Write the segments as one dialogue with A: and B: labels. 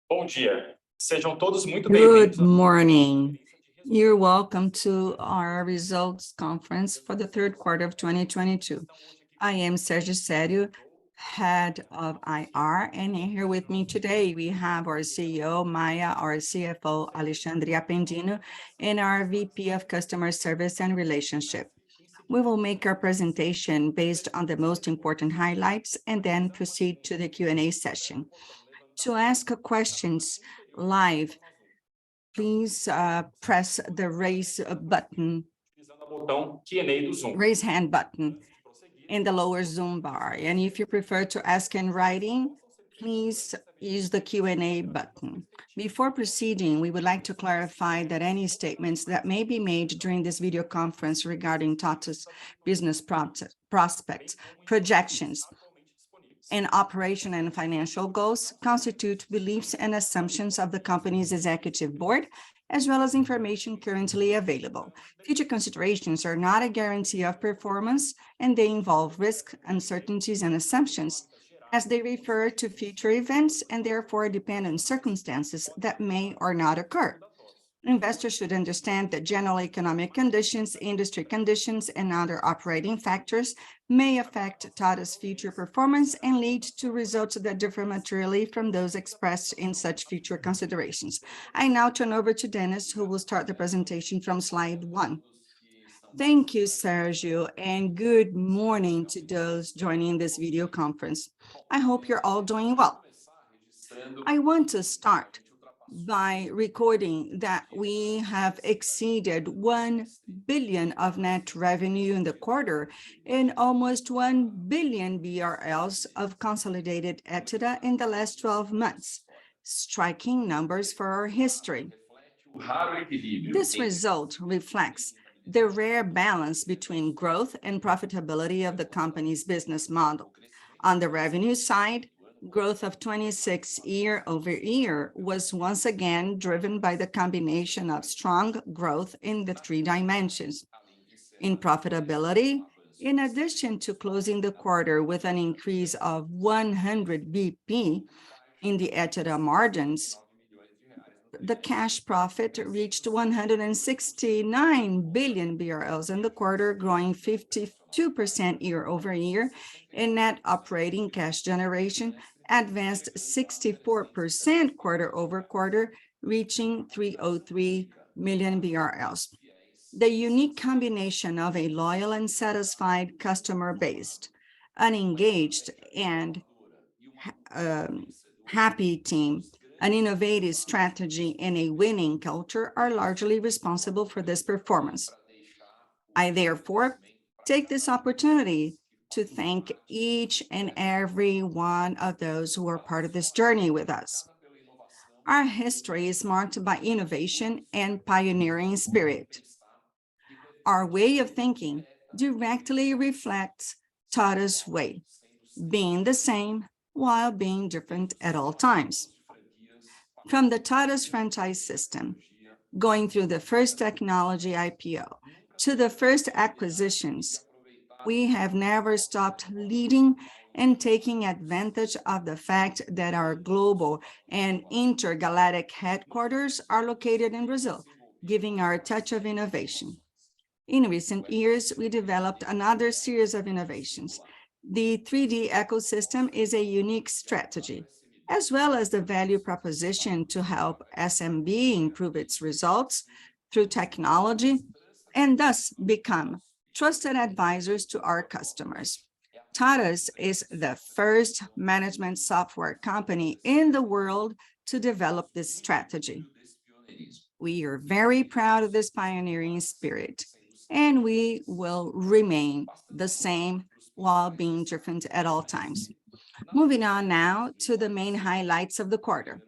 A: Bom dia. Sejam todos muito
B: Good
A: bem-vindos.
B: morning. You're welcome to our results conference for the third quarter of 2022. I am Sergio Sério, head of IR, and here with me today we have our CEO, Maya, our CFO, Alexandre Apendino, and our VP of Customer Service and Relationship. We will make our presentation based on the most important highlights and then proceed to the Q&A session. To ask questions live, please press the raise hand button in the lower Zoom bar. And if you prefer to ask in writing, please use the Q&A button. Before proceeding, we would like to clarify that any statements that may be made during this video conference regarding TOTVS business prospects, projections, and operation and financial goals constitute beliefs and assumptions of the company's executive board, as well as information currently available. Future considerations are not a guarantee of performance, and they involve risk, uncertainties, and assumptions as they refer to future events and therefore depend on circumstances that may or not occur. Investors should understand that general economic conditions, industry conditions, and other operating factors may affect TOTVS' future performance and lead to results that differ materially from those expressed in such future considerations. I now turn over to Dennis, who will start the presentation from slide 1. Thank you, Sergio, and good morning to those joining this video conference. I hope you're all doing well. I want to start by recording that we have exceeded 1 billion of net revenue in the quarter and almost 1 billion BRL of consolidated EBITDA in the last 12 months, striking numbers for our history. This result reflects the rare balance between growth and profitability of the company's business model. On the revenue side, growth of 26% year-over-year was once again driven by the combination of strong growth in the 3 dimensions. In profitability, in addition to closing the quarter with an increase of 100 BP in the EBITDA margins, the cash profit reached 169 billion BRL in the quarter, growing 52% year-over-year, and net operating cash generation advanced 64% quarter-over-quarter, reaching 303 million BRL. The unique combination of a loyal and satisfied customer base, an engaged and happy team, an innovative strategy, and a winning culture are largely responsible for this performance. I therefore take this opportunity to thank each and every one of those who are part of this journey with us. Our history is marked by innovation and pioneering spirit. Our way of thinking directly reflects TOTVS' way, being the same while being different at all times. From the TOTVS franchise system, going through the first technology IPO, to the first acquisitions, we have never stopped leading and taking advantage of the fact that our global and intergalactic headquarters are located in Brazil, giving our touch of innovation. In recent years, we developed another series of innovations. The 3D ecosystem is a unique strategy, as well as the value proposition to help SMB improve its results through technology and thus become trusted advisors to our customers. TOTVS is the first management software company in the world to develop this strategy. We are very proud of this pioneering spirit, and we will remain the same while being different at all times. Moving on now to the main highlights of the quarter.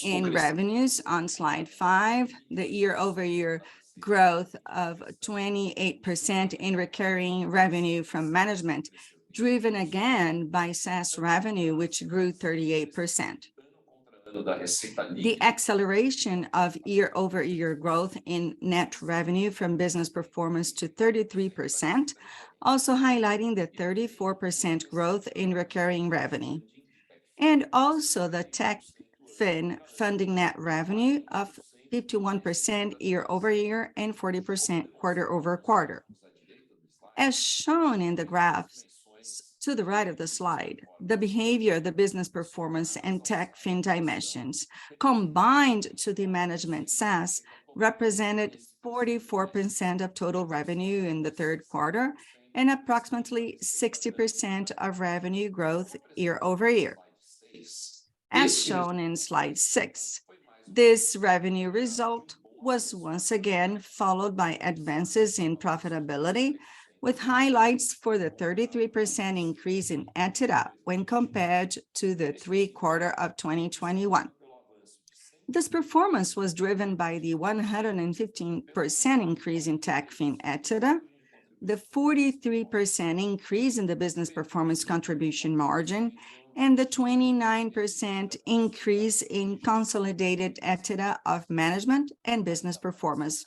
B: In revenues on slide 5, the year-over-year growth of 28% in recurring revenue from management, driven again by SaaS revenue, which grew 38%. The acceleration of year-over-year growth in net revenue from business performance to 33%, also highlighting the 34% growth in recurring revenue. And also the TechFin funding net revenue of 51% year-over-year and 40% quarter-over-quarter. As shown in the graphs to the right of the slide, the behavior, the business performance, and TechFin dimensions combined to the management SaaS represented 44% of total revenue in the third quarter and approximately 60% of revenue growth year-over-year. As shown in slide 6, this revenue result was once again followed by advances in profitability, with highlights for the 33% increase in EBITDA when compared to the third quarter of 2021. This performance was driven by the 115% increase in TechFin EBITDA, the 43% increase in the business performance contribution margin, and the 29% increase in consolidated EBITDA of management and business performance.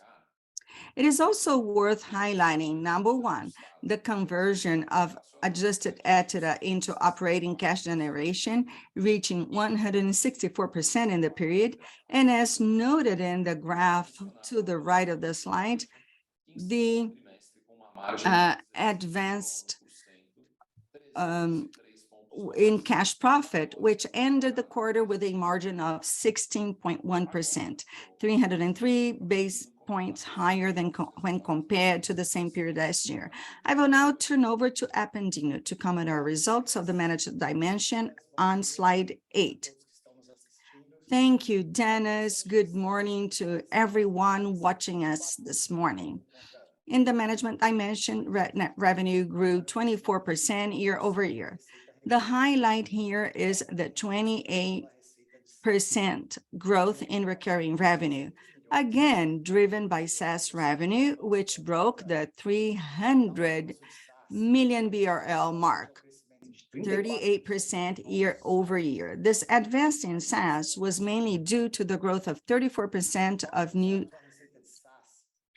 B: It is also worth highlighting, number one, the conversion of adjusted EBITDA into operating cash generation, reaching 164% in the period, and as noted in the graph to the right of the slide, the advanced in cash profit, which ended the quarter with a margin of 16.1%, 303 basis points higher than when compared to the same period last year. I will now turn over to Apendino to comment our results of the managed dimension on slide 8. Thank you, Dennis. Good morning to everyone watching us this morning. In the management dimension, net revenue grew 24% year-over-year. The highlight here is the 28% growth in recurring revenue, again driven by SaaS revenue, which broke the 300 million BRL mark, 38% year-over-year. This advance in SaaS was mainly due to the growth of 34% of new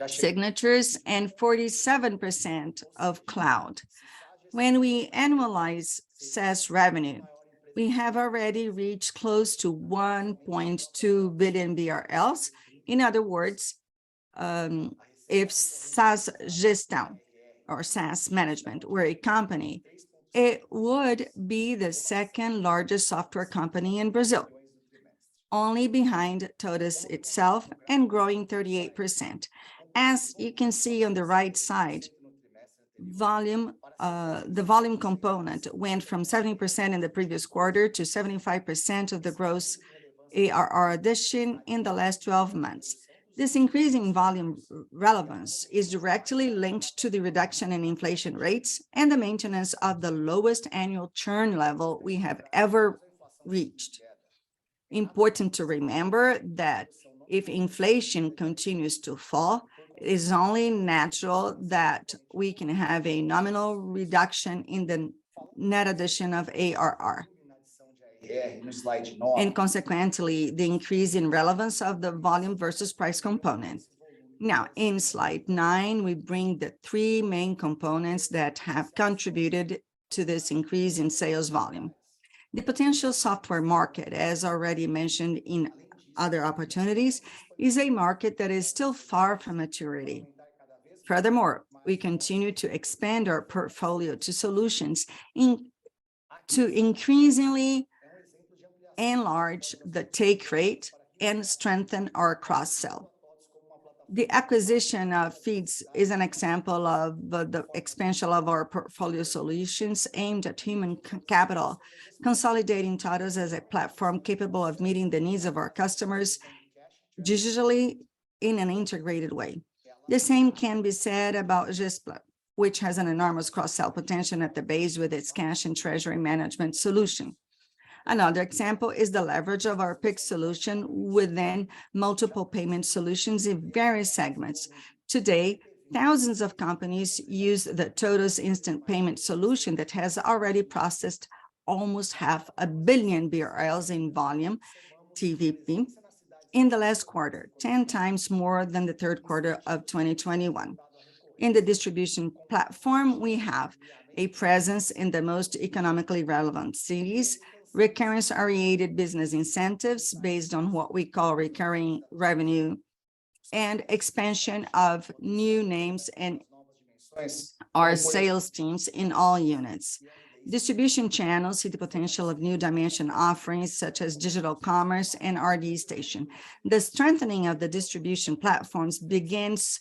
B: signatures and 47% of cloud. When we annualize SaaS revenue, we have already reached close to 1.2 billion BRL. In other words, if SaaS Gestão or SaaS Management were a company, it would be the second largest software company in Brazil, only behind TOTVS itself, and growing 38%. As you can see on the right side, the volume component went from 70% in the previous quarter to 75% of the gross ARR addition in the last 12 months. This increase in volume relevance is directly linked to the reduction in inflation rates and the maintenance of the lowest annual churn level we have ever reached. Important to remember that if inflation continues to fall, it is only natural that we can have a nominal reduction in the net addition of ARR. And consequently, the increase in relevance of the volume versus price component. Now, in slide 9, we bring the 3 main components that have contributed to this increase in sales volume. The potential software market, as already mentioned in other opportunities, is a market that is still far from maturity. Furthermore, we continue to expand our portfolio to solutions to increasingly enlarge the take rate and strengthen our cross-sell. The acquisition of Feeds is an example of the expansion of our portfolio solutions aimed at human capital, consolidating TOTVS as a platform capable of meeting the needs of our customers digitally in an integrated way. The same can be said about Gesplan, which has an enormous cross-sell potential at the base with its cash and treasury management solution. Another example is the leverage of our Pix solution within multiple payment solutions in various segments. Today, thousands of companies use the TOTVS instant payment solution that has already processed almost 500 million BRL in volume, TVP, in the last quarter, 10 times more than the third quarter of 2021. In the distribution platform, we have a presence in the most economically relevant cities, recurrence-oriented business incentives based on what we call recurring revenue, and expansion of new names and our sales teams in all units. Distribution channels see the potential of new dimension offerings such as digital commerce and RD Station. The strengthening of the distribution platforms begins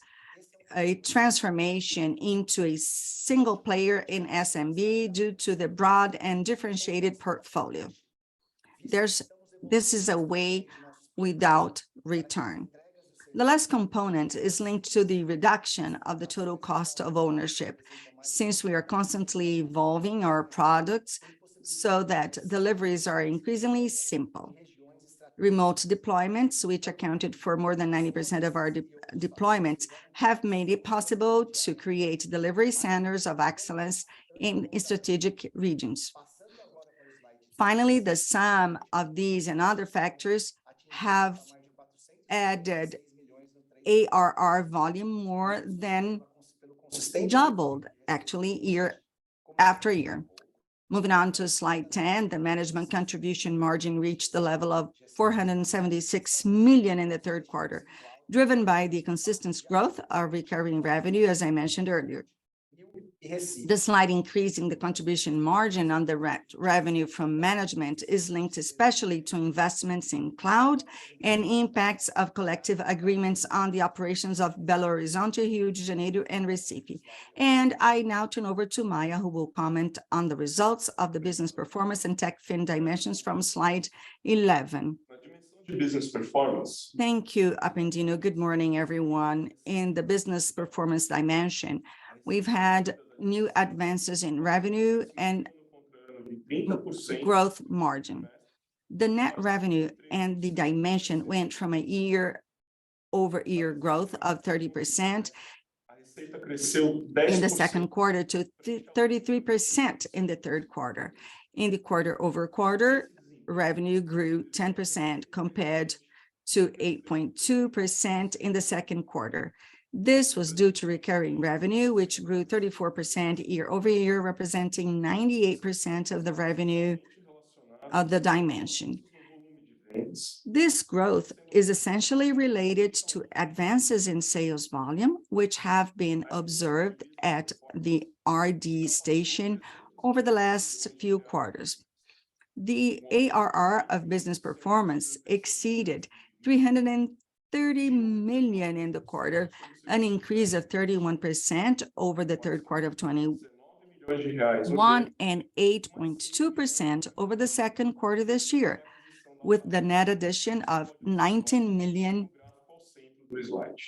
B: a transformation into a single player in SMB due to the broad and differentiated portfolio. This is a way without return. The last component is linked to the reduction of the total cost of ownership, since we are constantly evolving our products so that deliveries are increasingly simple. Remote deployments, which accounted for more than 90% of our deployments, have made it possible to create delivery centers of excellence in strategic regions. Finally, the sum of these and other factors have added ARR volume more than doubled, actually, year after year. Moving on to slide 10, the management contribution margin reached the level of 476 million in the third quarter, driven by the consistent growth of recurring revenue, as I mentioned earlier. The slight increase in the contribution margin on the revenue from management is linked especially to investments in cloud and impacts of collective agreements on the operations of Belo Horizonte, Rio de Janeiro, and Recife. And I now turn over to Maya, who will comment on the results of the business performance and TechFin dimensions from slide 11.
A: Business performance.
B: Thank you, Apendino. Good morning, everyone. In the business performance dimension, we've had new advances in revenue and growth margin. The net revenue and the dimension went from a year-over-year growth of 30% in the second quarter to 33% in the third quarter. In the quarter-over-quarter, revenue grew 10% compared to 8.2% in the second quarter. This was due to recurring revenue, which grew 34% year-over-year, representing 98% of the revenue of the dimension. This growth is essentially related to advances in sales volume, which have been observed at the RD Station over the last few quarters. The ARR of business performance exceeded 330 million in the quarter, an increase of 31% over the third quarter of 2021 and 8.2% over the second quarter this year, with the net addition of 19 million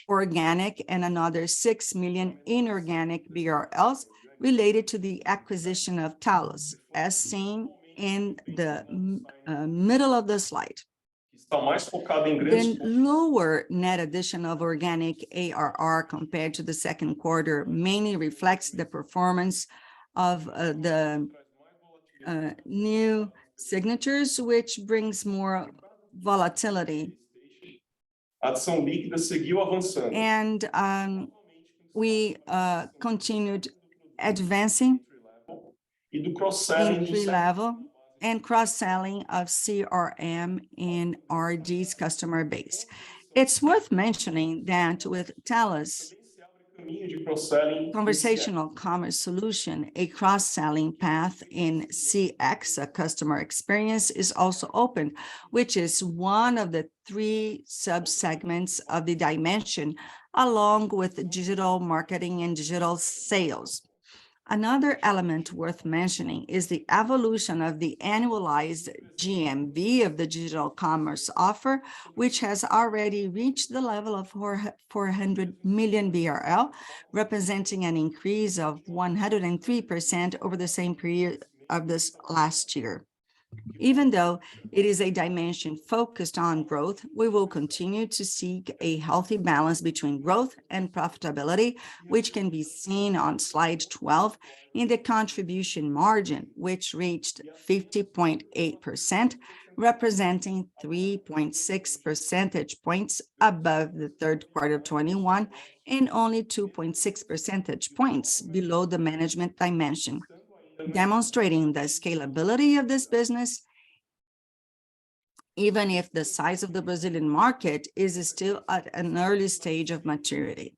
B: organic and another 6 million inorganic BRLs related to the acquisition of TOTVS, as seen in the middle of the slide. The lower net addition of organic ARR compared to the second quarter mainly reflects the performance of the new signatures, which brings more volatility. And we continued advancing in three-level and cross-selling of CRM in RD's customer base. It's worth mentioning that with TOTVS conversational commerce solution, a cross-selling path in CX, a customer experience, is also open, which is one of the three sub-segments of the dimension, along with digital marketing and digital sales. Another element worth mentioning is the evolution of the annualized GMV of the digital commerce offer, which has already reached the level of 400 million BRL, representing an increase of 103% over the same period of this last year. Even though it is a dimension focused on growth, we will continue to seek a healthy balance between growth and profitability, which can be seen on slide 12 in the contribution margin, which reached 50.8%, representing 3.6 percentage points above the third quarter of 2021 and only 2.6 percentage points below the management dimension, demonstrating the scalability of this business even if the size of the Brazilian market is still at an early stage of maturity.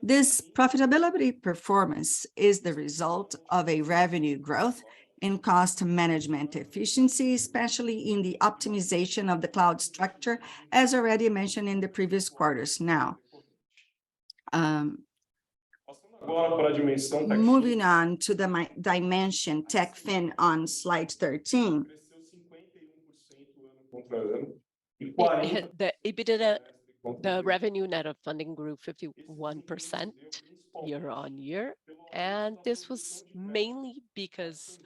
B: This profitability performance is the result of a revenue growth and cost management efficiency, especially in the optimization of the cloud structure, as already mentioned in the previous quarters. Now,
A: Agora para a dimensão
B: moving on to the dimension TechFin on slide 13.
A: cresceu 51% ano contra ano e 40%
C: The EBITDA, the revenue net of funding grew 51% year on year, and this was mainly because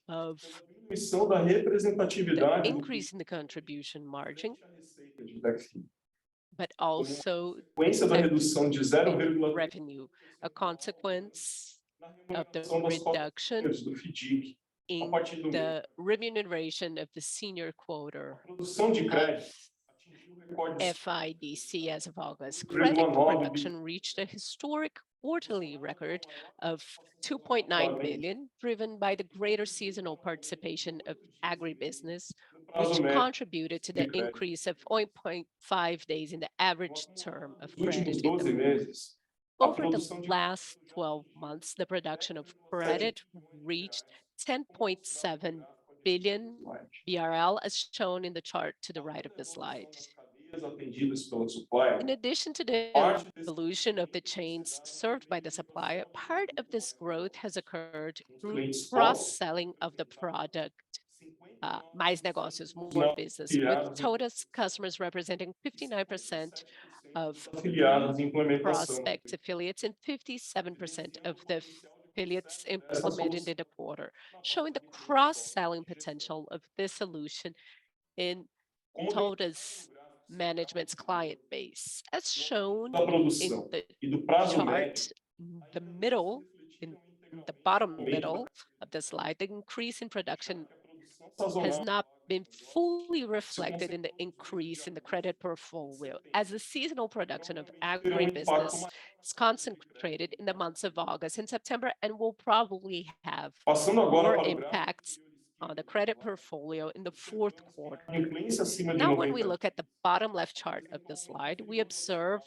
C: of
A: diminuição da
C: the
A: representatividade do
C: increase in the contribution margin,
A: a receita de TechFin.
C: but also
A: Consequência da redução de
C: in
A: 0,3%
C: revenue, a consequence
A: na
C: of the
A: remuneração das
C: reduction
A: cotas do FDIC.
C: in
A: partir do
C: the remuneration of the senior quota
A: A produção de
C: of
A: crédito atingiu recorde
C: FIDC as of August.
A: 2,9
C: Credit production reached a historic quarterly record of 2.9 billion, driven by the greater seasonal participation of agribusiness,
A: no prazo
C: which
A: médio
C: contributed to the increase of 0.5 days in the average term of
A: dos últimos
C: credit in
A: 12
C: the
A: meses. A
C: over the
A: produção de
C: last 12 months, the production of credit reached 10.7 billion BRL, as shown in the chart to the right of the slide.
A: cadeias atendidas pela supplier,
C: In addition to the evolution of the chains served by the supplier, part of this growth has occurred through cross-selling of the product, mais negócios, more business, with TOTVS customers representing 59% of
A: afiliados em implementação.
C: prospect affiliates and 57% of the affiliates implemented in the quarter, showing the cross-selling potential of this solution in TOTVS management's client base. As shown
A: Da
C: in
A: produção
C: the
A: e do prazo médio,
C: chart, the middle, in the bottom middle of the slide, the increase in production has
A: sazonal
C: not been fully reflected in the increase in the credit portfolio, as the seasonal production of agribusiness is concentrated in the months of August and September and will probably have
A: passando agora
C: more
A: para o gráfico
C: impacts on the credit portfolio in the fourth quarter.
A: inadimplência acima de
C: Now, when we
A: 90
C: look at the bottom left chart of the slide, we observe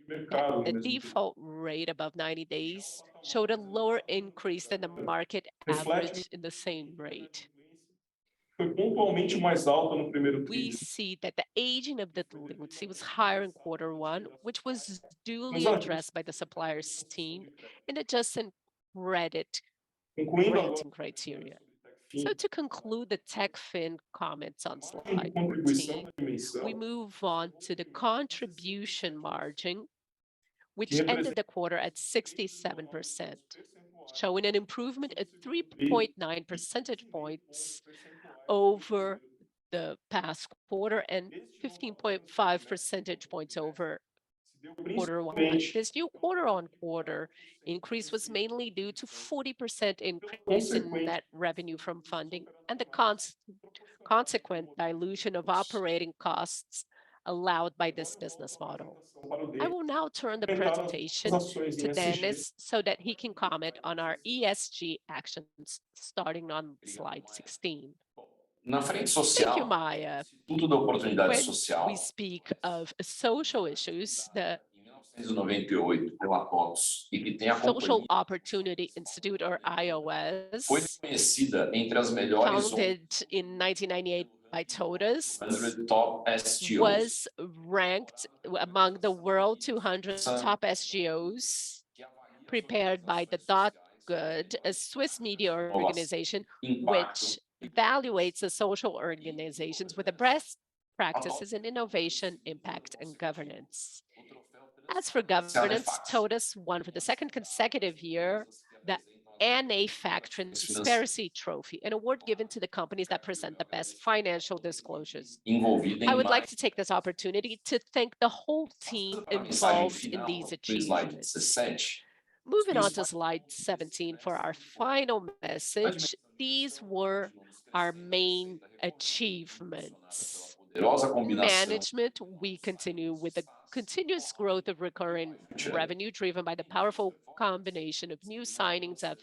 A: de mercado
C: the
A: no mesmo período.
C: default rate above 90 days showed a lower increase than the market average in the same rate.
A: Foi pontualmente mais alta no primeiro
C: We
A: trimestre.
C: see that the aging of the delinquency was higher in quarter one, which was duly addressed by the supplier's team in adjusting credit
A: Concluindo agora
C: granting criteria. So to conclude the TechFin comments on
A: a
C: slide
A: contribuição
C: 14,
A: da dimensão,
C: we move on to the contribution margin, which
A: que
C: ended
A: representa
C: the quarter at 67%, showing an improvement at 3.9 percentage points over the past quarter and 15.5 percentage points over
A: se deu
C: quarter one.
A: principalmente
C: This new quarter-on-quarter increase was mainly due to 40% increase in net revenue from funding and the consequent dilution of operating costs allowed by this business model.
A: para o
C: I
A: D,
C: will now turn the
A: aumentar as
C: presentation
A: ações em
C: to
A: SG,
C: Dennis so that he can comment on our ESG actions, starting on slide 16.
D: Na frente
C: Thank you,
D: social,
C: Maya.
D: Instituto da Oportunidade
C: When
D: Social,
C: we speak of social issues, the
D: em 1998, pela TOTVS, e que tem a
C: Social
D: companhia,
C: Opportunity Institute, or
D: foi
C: iOS,
D: reconhecida entre as melhores
C: founded in 1998 by TOTVS,
D: 100 top STOs.
C: was ranked among the world 200 top SGOs, prepared by the Dot Good, a Swiss media organization which evaluates the social organizations with the best practices in innovation, impact, and governance. As for governance, TOTVS won for the second consecutive year the NA-FAC Transparency Trophy, an award given to the companies that present the best financial disclosures.
D: Envolvida em
C: I would like
D: mais
C: to take this opportunity to thank the whole team
D: a mensagem
C: involved in
D: final,
C: these
D: no slide
C: achievements.
D: 17.
C: Moving on to slide 17 for our final message, these were our main achievements.
D: Poderosa combinação
C: Management, we continue with the continuous growth of recurring revenue driven by the powerful combination of new signings of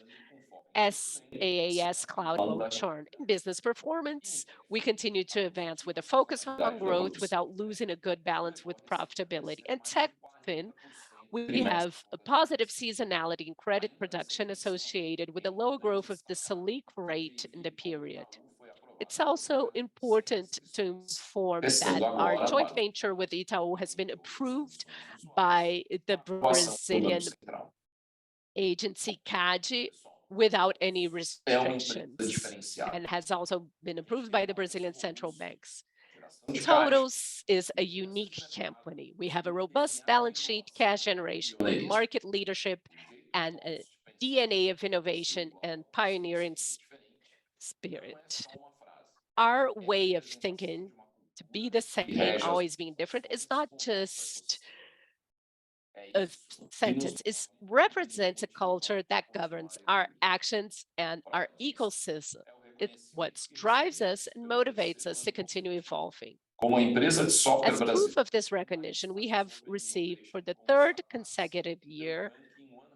C: SaaS cloud churn. In business performance, we continue to advance with a focus on growth without losing a good balance with profitability. And TechFin, we have a positive seasonality in credit production associated with the low growth of the Selic rate in the period. It's also important to inform that our joint venture with Itaú has been approved by the Brazilian agency CADE without any restrictions, and has also been approved by the Brazilian central banks. TOTVS is a unique company. We have a robust balance sheet, cash generation, market leadership, and a DNA of innovation and pioneering spirit. Our way of thinking to be the same, always being different, is not just a sentence. It represents a culture that governs our actions and our ecosystem. It's what drives us and motivates us to continue evolving. As proof of this recognition, we have received for the third consecutive year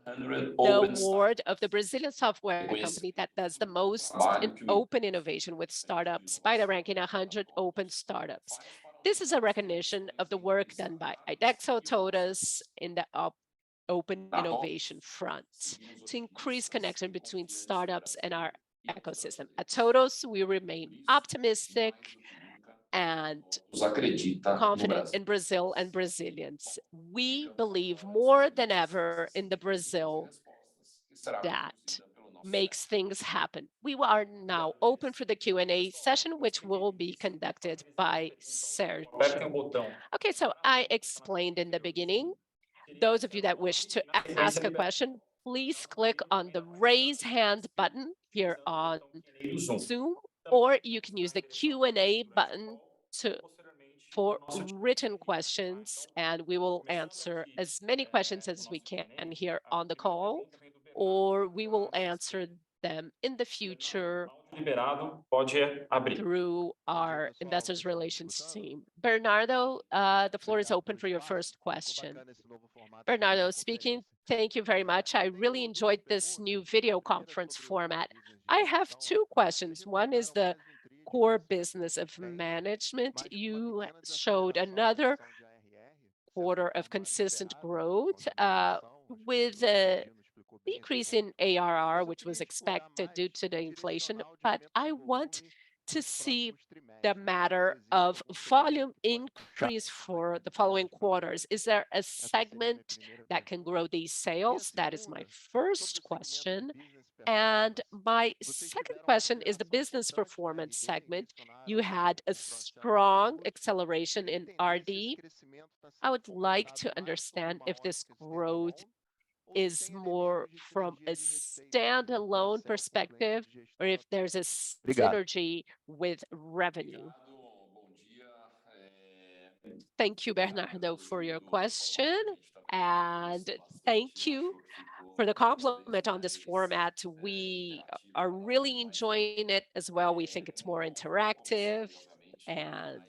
C: the award of the Brazilian software company that does the most in open innovation with startups by the ranking 100 open startups. This is a recognition of the work done by IDEXO TOTVS in the open innovation front to increase connection between startups and our ecosystem. At TOTVS, we remain optimistic and confident in Brazil and Brazilians. We believe more than ever in the Brazil that makes things happen. We are now open for the Q&A session, which will be conducted by Sergio. Okay, so I explained in the beginning. Those of you that wish to ask a question, please click on the raise hand button here on Zoom, or you can use the Q&A button for written questions, and we will answer as many questions as we can here on the call, or we will answer them in the future through our investors relations team. Bernardo, the floor is open for your first question. Bernardo speaking. Thank you very much. I really enjoyed this new video conference format. I have two questions. One is the core business of management. You showed another quarter of consistent growth with a decrease in ARR, which was expected due to the inflation. But I want to see the matter of volume increase for the following quarters. Is there a segment that can grow these sales? That is my first question. And my second question is the business performance segment. You had a strong acceleration in RD. I would like to understand if this growth is more from a standalone perspective or if there's a synergy with revenue. Thank you, Bernardo, for your question. And thank you for the compliment on this format. We are really enjoying it as well. We think it's more interactive, and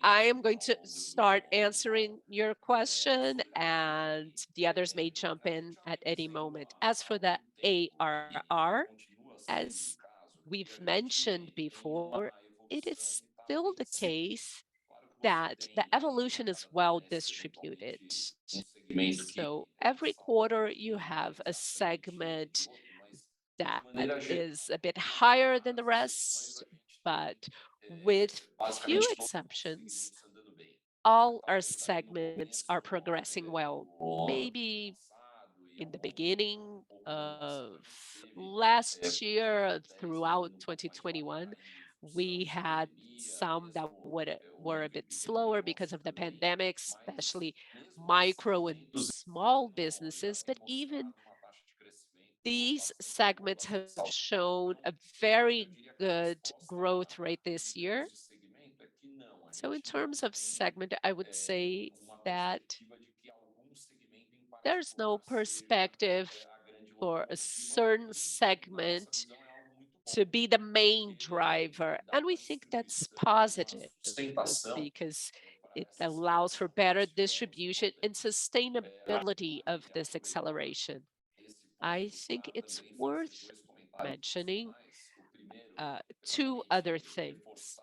C: I am going to start answering your question, and the others may jump in at any moment. As for the ARR, as we've mentioned before, it is still the case that the evolution is well distributed. So every quarter you have a segment that is a bit higher than the rest, but with few exceptions, all our segments are progressing well. Maybe in the beginning of last year, throughout 2021, we had some that were a bit slower because of the pandemic, especially micro and small businesses. But even these segments have shown a very good growth rate this year. So in terms of segment, I would say that there's no perspective for a certain segment to be the main driver. And we think that's positive because it allows for better distribution and sustainability of this acceleration. I think it's worth mentioning two other things.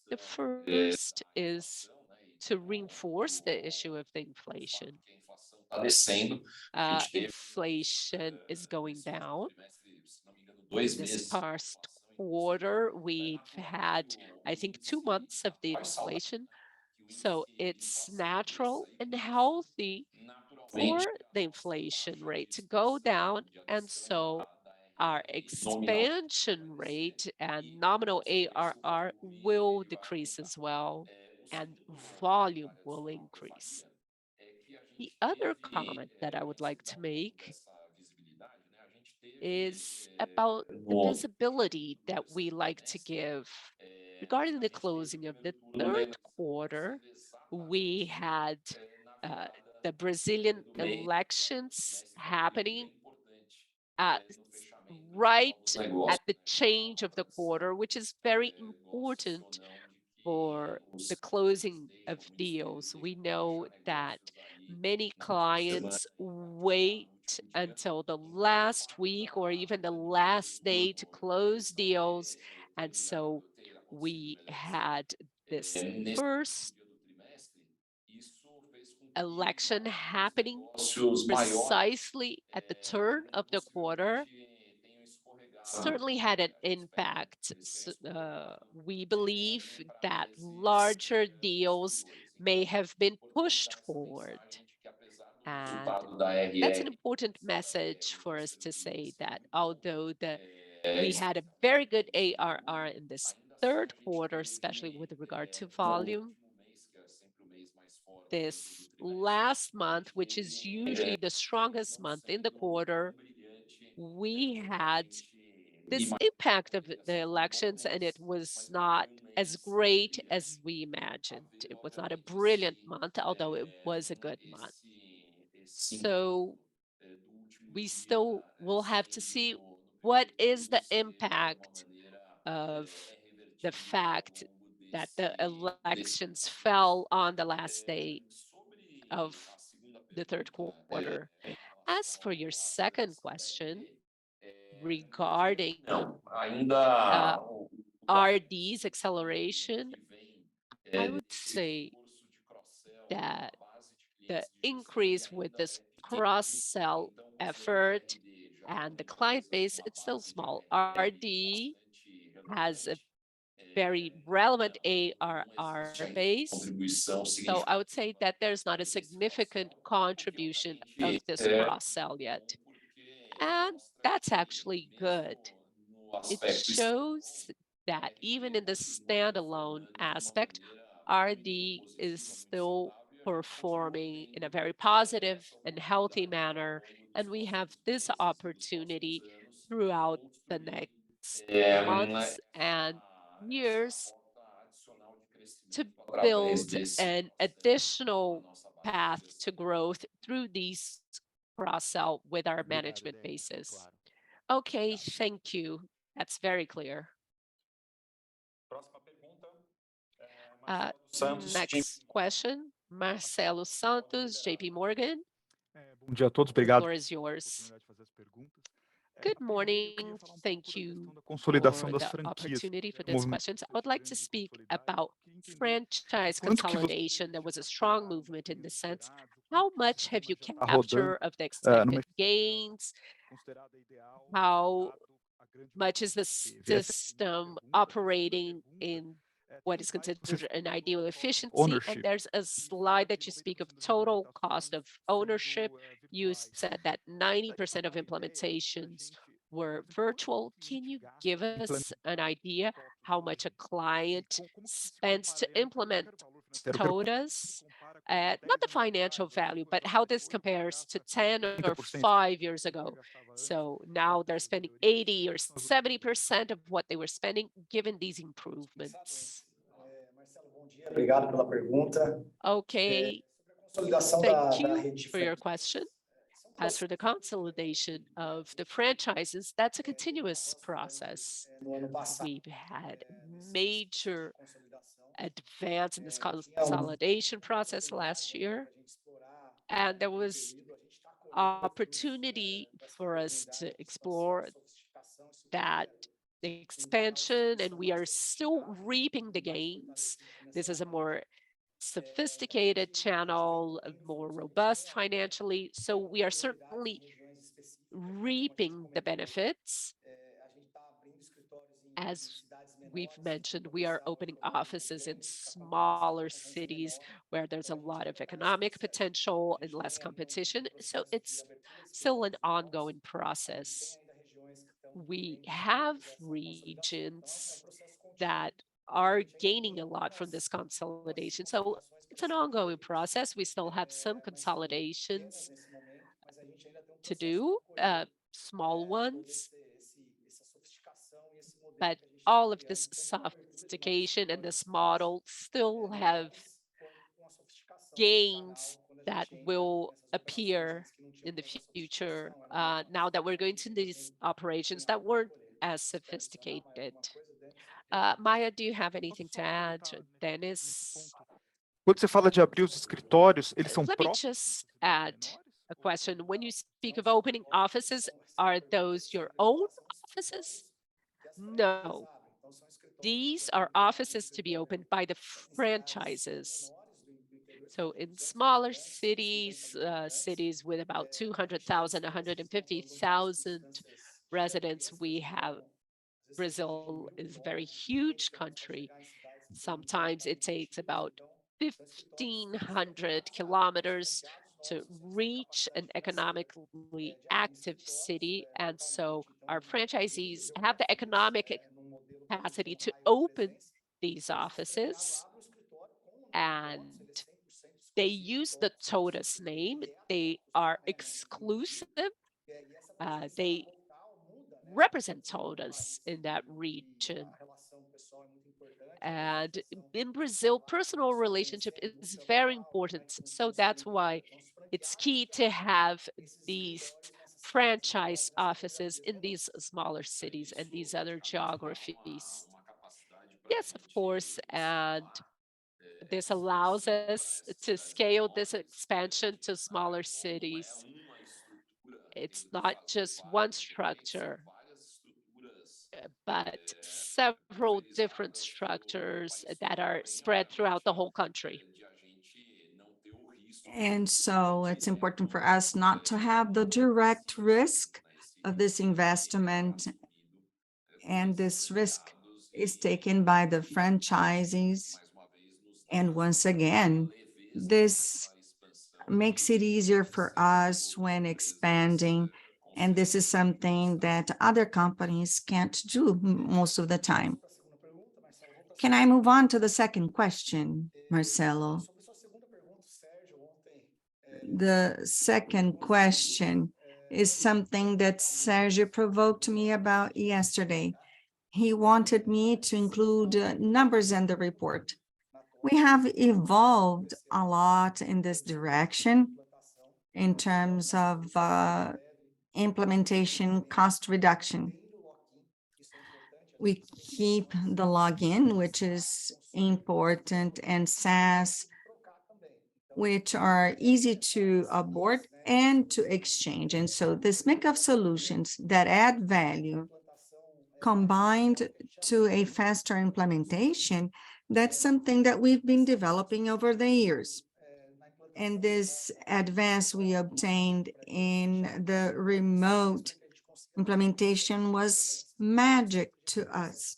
C: The first is to reinforce the issue of the inflation.
D: Está descendo. A gente teve
C: Inflation is going down.
D: se não me engano, 2
C: This
D: meses.
C: past quarter, we've had, I think, 2 months of the inflation. So it's natural and healthy for the inflation rate to go down. And so our expansion rate and nominal ARR will decrease as well, and volume will increase. The other comment that I would like to make is about the visibility that we like to give. Regarding the closing of the third quarter, we had the Brazilian elections happening right at the change of the quarter, which is very important for the closing of deals. We know that many clients wait until the last week or even the last day to close deals. And so we had this first election happening precisely at the turn of the quarter. Certainly had an impact. We believe that larger deals may have been pushed forward. And that's an important message for us to say that although we had a very good ARR in this third quarter, especially with regard to volume, this last month, which is usually the strongest month in the quarter, we had this impact of the elections, and it was not as great as we imagined. It was not a brilliant month, although it was a good month. So we still will have to see what is the impact of the fact that the elections fell on the last day of the third quarter. As for your second question regarding RD's acceleration, I would say that the increase with this cross-sell effort and the client base, it's still small. RD has a very relevant ARR base. So I would say that there's not a significant contribution of this cross-sell yet. And that's actually good. It shows that even in the standalone aspect, RD is still performing in a very positive and healthy manner, and we have this opportunity throughout the next months and years to build an additional path to growth through these cross-sell with our management bases. Okay, thank you. That's very clear. Next question, Marcelo Santos, JP Morgan.
E: Bom dia a todos,
C: The
E: obrigado
C: floor is yours.
E: pela oportunidade de fazer as perguntas.
C: Good morning. Thank
E: Da
C: you
E: consolidação
C: for
E: das
C: the
E: franquias.
C: opportunity for
E: Um
C: these
E: movimento
C: questions. I would like to speak about franchise
E: Quanto que você
C: consolidation. There was a strong movement in this sense. How much have you
E: tá rodando,
C: captured of the
E: numa
C: expected gains?
E: considerada ideal,
C: How
E: dado a grande
C: much is the
E: teve? Essa é a
C: system
E: pergunta.
C: operating
E: Segunda
C: in
E: pergunta,
C: what is
E: tem slides que
C: considered
E: vocês
C: an ideal efficiency?
E: ownership.
C: And there's a slide that you speak of total cost of ownership. You said that 90% of implementations were virtual. Can you give us an idea how much a client spends to implement TOTVS? Not the financial value, but how this compares to 10 or 5 years ago. So now they're spending 80 or 70% of what they were spending, given these improvements.
F: Marcelo, bom dia. Obrigado pela pergunta.
C: Okay,
F: Consolidação
C: thank
F: da
C: you
F: rede de
C: for your question. As for the consolidation of the franchises, that's a continuous process.
F: no ano passado,
C: We've had major
F: consolidação.
C: advance in this consolidation process last year, and there was opportunity for us to explore that expansion, and we are still reaping the gains. This is a more sophisticated channel, more robust financially. So we are certainly reaping the benefits. As we've mentioned, we are opening offices in smaller cities where there's a lot of economic potential and less competition. So it's still an ongoing process. We have regions that are gaining a lot from this consolidation. So it's an ongoing process. We still have some consolidations to do, small ones, but all of this sophistication and this model still have gains that will appear in the future, now that we're going to these operations that weren't as sophisticated. Maya, do you have anything to add? Dennis?
E: Quando você fala de abrir os escritórios, eles são
C: Let me
E: próprios
C: just add a question. When you speak of opening offices, are those your own offices? No. These are offices to be opened by the franchises. So in smaller cities, cities with about 200,000, 150,000 residents, we have Brazil is a very huge country. Sometimes it takes about 1,500 kilometers to reach an economically active city. And so our franchisees have the economic capacity to open these offices, and they use the TOTVS name. They are exclusive. They represent TOTVS in that region. And in Brazil, personal relationship is very important. So that's why it's key to have these franchise offices in these smaller cities and these other geographies. Yes, of course. And this allows us to scale this expansion to smaller cities. It's not just one structure, but several different structures that are spread throughout the whole country.
B: And so it's important for us not to have the direct risk of this investment. And this risk is taken by the franchisees. And once again, this makes it easier for us when expanding. And this is something that other companies can't do most of the time. Can I move on to the second question, Marcelo? The second question is something that Sergio provoked me about yesterday. He wanted me to include numbers in the report. We have evolved a lot in this direction in terms of implementation cost reduction. We keep the login, which is important, and SaaS, which are easy to onboard and to exchange. And so this mix of solutions that add value combined to a faster implementation, that's something that we've been developing over the years. And this advance we obtained in the remote implementation was magic to us.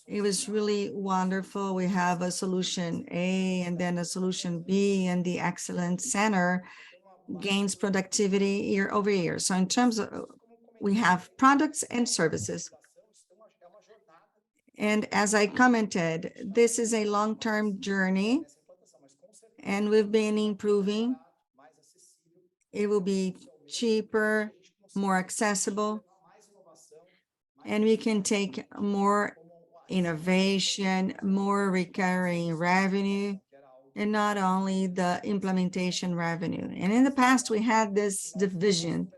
B: It was really wonderful. We have a solution A and then a solution B, and the Excellence Center gains productivity year over year. So in terms of, we have products and services. And as I commented, this is a long-term journey, and we've been improving. It will be cheaper, more accessible, and we can take more innovation, more recurring revenue, and not only the implementation revenue. And in the past, we had this division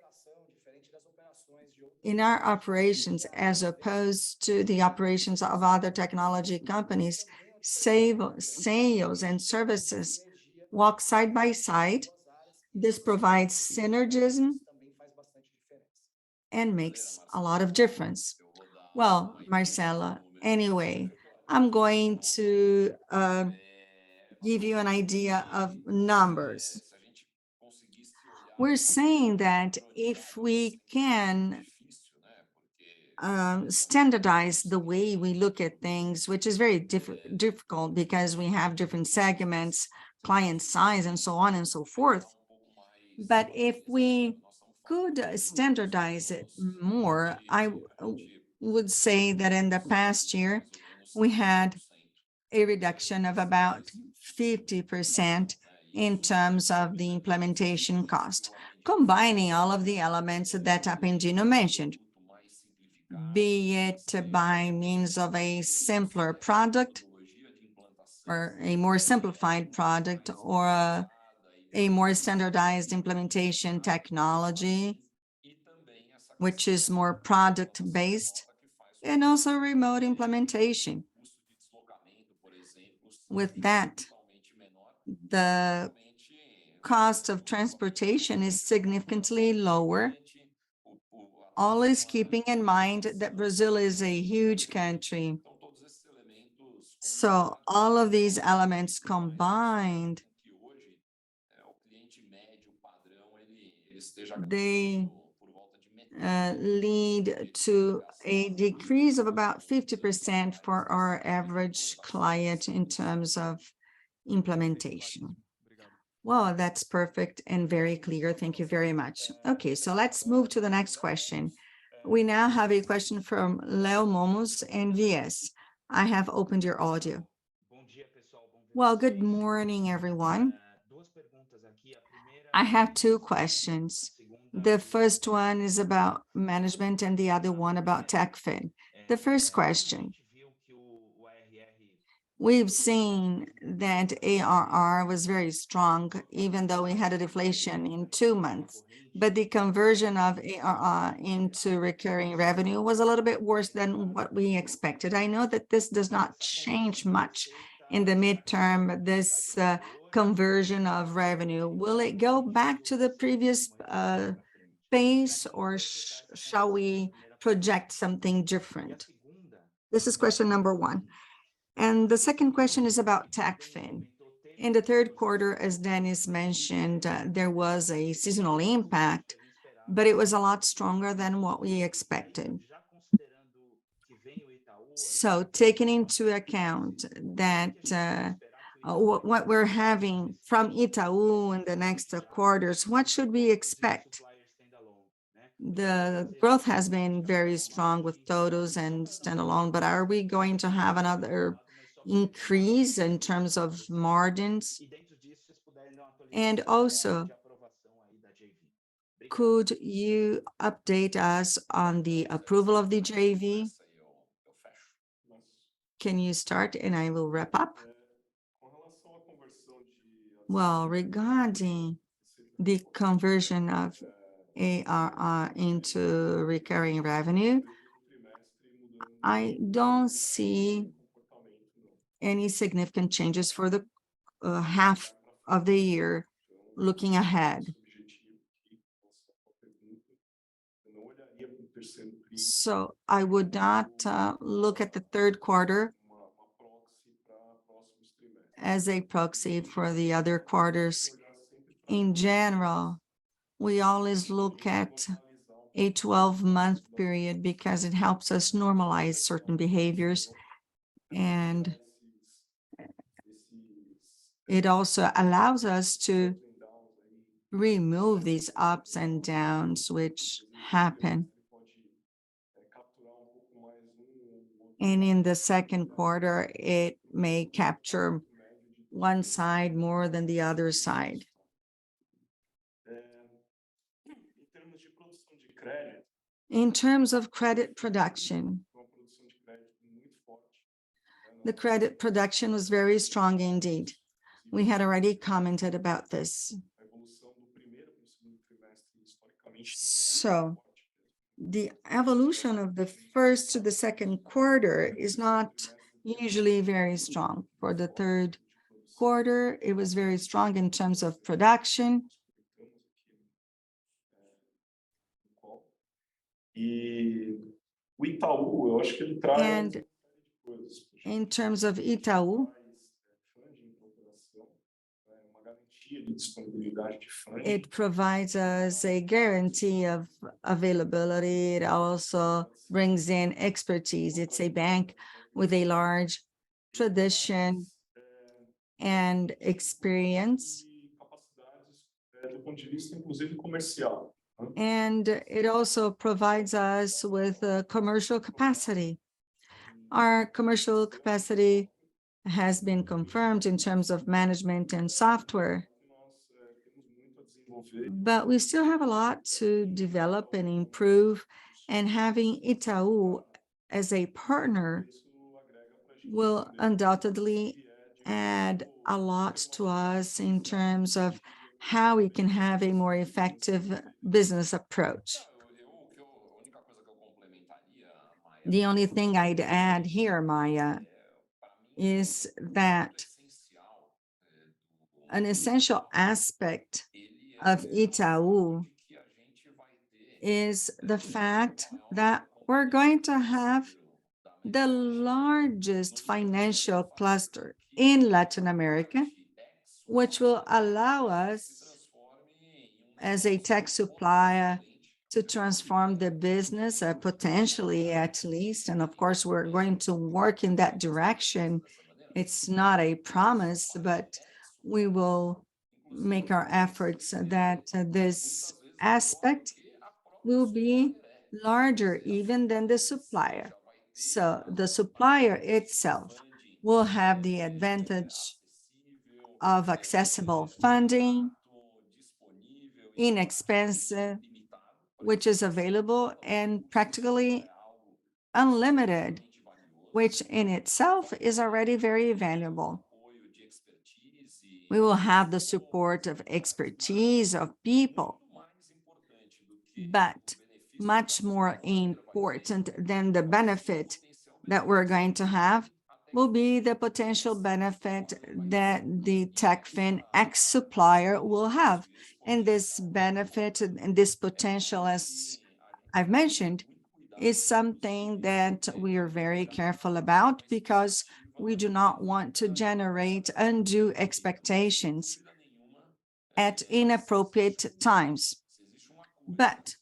B: in our operations as opposed to the operations of other technology companies. Sales and services walk side by side, This provides synergism
F: também faz bastante diferença.
B: and makes a lot of difference. Well, Marcela, anyway, I'm going to give you an idea of numbers. We're saying that if we can standardize the way we look at things, which is very difficult because we have different segments, client size, and so on and so forth. But if we could standardize it more, I would say that in the past year, we had a reduction of about 50% in terms of the implementation cost, combining all of the elements that Apendino mentioned, be it by means of a simpler product or a more simplified product or a more standardized implementation technology, which is more product-based, and also remote implementation. With that, the cost of transportation is significantly lower, always keeping in mind that Brazil is a huge country. So all of these elements combined, they lead to a decrease of about 50% for our average client in terms of implementation. Well, that's perfect and very clear. Thank you very much. Okay, so let's move to the next question. We now have a question from Leo Momos and VS. I have opened your audio. Well, good morning, everyone. I have two questions. The first one is about management and the other one about TechFin. The first question. We've seen that ARR was very strong, even though we had a deflation in 2 months, but the conversion of ARR into recurring revenue was a little bit worse than what we expected. I know that this does not change much in the midterm, this conversion of revenue. Will it go back to the previous pace, or shall we project something different? This is question number one. And the second question is about TechFin. In the third quarter, as Dennis mentioned, there was a seasonal impact, but it was a lot stronger than what we expected. So taking into account that what we're having from Itaú in the next quarters, what should we expect? The growth has been very strong with TOTVS and standalone, but are we going to have another increase in terms of margins? And also, could you update us on the approval of the JV? Can you start and I will wrap up? Well, regarding the conversion of ARR into recurring revenue, I don't see any significant changes for the half of the year looking ahead. So I would not look at the third quarter as a proxy for the other quarters. In general, we always look at a 12-month period because it helps us normalize certain behaviors, and it also allows us to remove these ups and downs which happen. And in the second quarter, it may capture one side more than the other side. In terms of credit production, the credit production was very strong indeed. We had already commented about this. So the evolution of the first to the second quarter is not usually very strong. For the third quarter, it was very strong in terms of production.
A: E o Itaú, eu acho que ele traz
B: And
A: coisas.
B: in terms of Itaú,
A: Funding para operação, uma garantia de disponibilidade de funding.
B: it provides us a guarantee of availability. It also brings in expertise. It's a bank with a large tradition and experience.
A: E capacidades do ponto de vista, inclusive, comercial.
B: And it also provides us with a commercial capacity. Our commercial capacity has been confirmed in terms of management and software, but we still have a lot to develop and improve, and having Itaú as a partner will undoubtedly add a lot to us in terms of how we can have a more effective business approach. The only thing I'd add here, Maya, is that an essential aspect of Itaú is the fact that we're going to have the largest financial cluster in Latin America, which will allow us as a tech supplier to transform the business, potentially at least. And of course, we're going to work in that direction. It's not a promise, but we will make our efforts that this aspect will be larger even than the supplier. So the supplier itself will have the advantage of accessible funding, inexpensive, which is available, and practically unlimited, which in itself is already very valuable. We will have the support of expertise of people, but much more important than the benefit that we're going to have will be the potential benefit that the TechFin ex-supplier will have. And this benefit and this potential, as I've mentioned, is something that we are very careful about, because we do not want to generate undue expectations at inappropriate times. But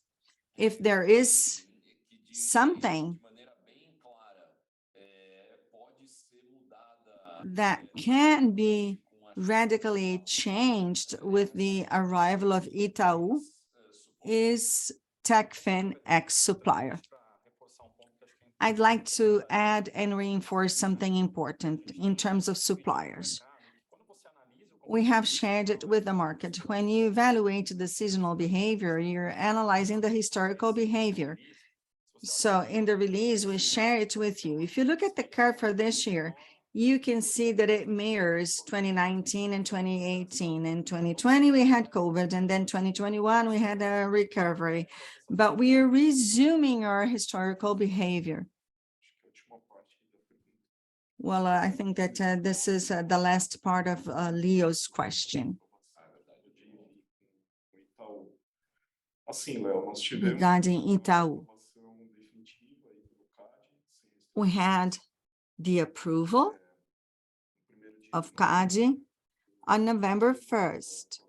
B: if there is something that can be radically changed with the arrival of Itaú, is TechFin ex-supplier. I'd like to add and reinforce something important in terms of suppliers. We have shared it with the market. When you evaluate the seasonal behavior, you're analyzing the historical behavior. So in the release, we share it with you. If you look at the curve for this year, you can see that it mirrors 2019 and 2018. In 2020, we had COVID, and then 2021, we had a recovery. But we are resuming our historical behavior. Well, I think that this is the last part of Leo's question. Regarding Itaú, we had the approval of CADE on November 1st.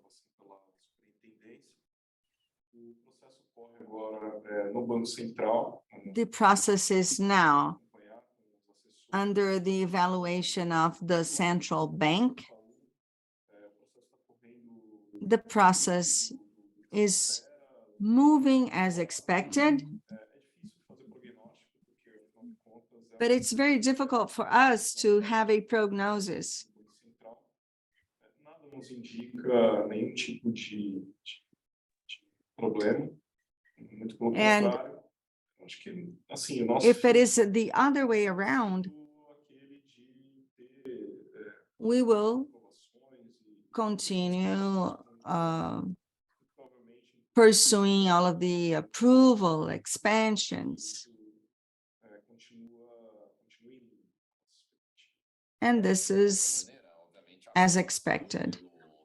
B: The process is now under the evaluation of the central bank. The process is moving as expected, but it's very difficult for us to have a prognosis. And if it is the other way around, we will continue pursuing all of the approval expansions. And this is as expected.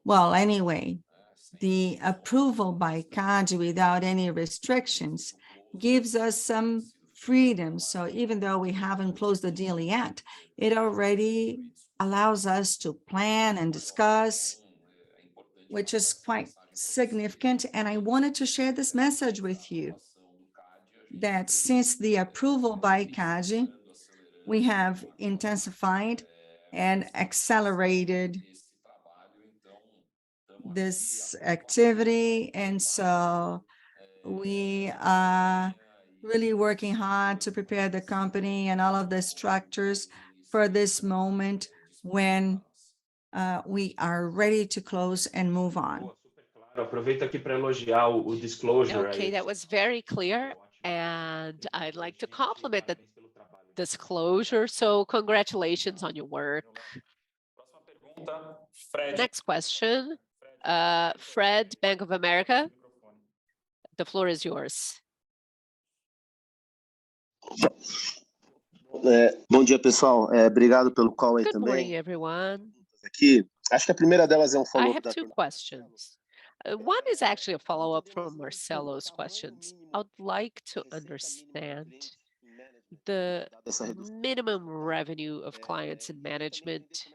B: Well, anyway, the approval by CADE without any restrictions gives us some freedom. So even though we haven't closed the deal yet, it already allows us to plan and discuss, which is quite significant. And I wanted to share this message with you, that since the approval by CADE, we have intensified and accelerated this activity. And so we are really working hard to prepare the company and all of the structures for this moment when we are ready to close and move on.
G: Aproveito aqui para elogiar o disclosure.
C: Okay, that was very clear, and I'd like to compliment the disclosure. So congratulations on your work. Next question, Fred, Bank of America. The floor is yours.
H: Bom dia, pessoal. Obrigado pelo call aí
C: Good
H: também.
C: morning, everyone.
H: Aqui, acho que a primeira delas é
C: I
H: follow-up
C: have
H: da
C: two questions. One is actually a follow-up from Marcelo's questions. I'd like to understand the minimum revenue of clients in management,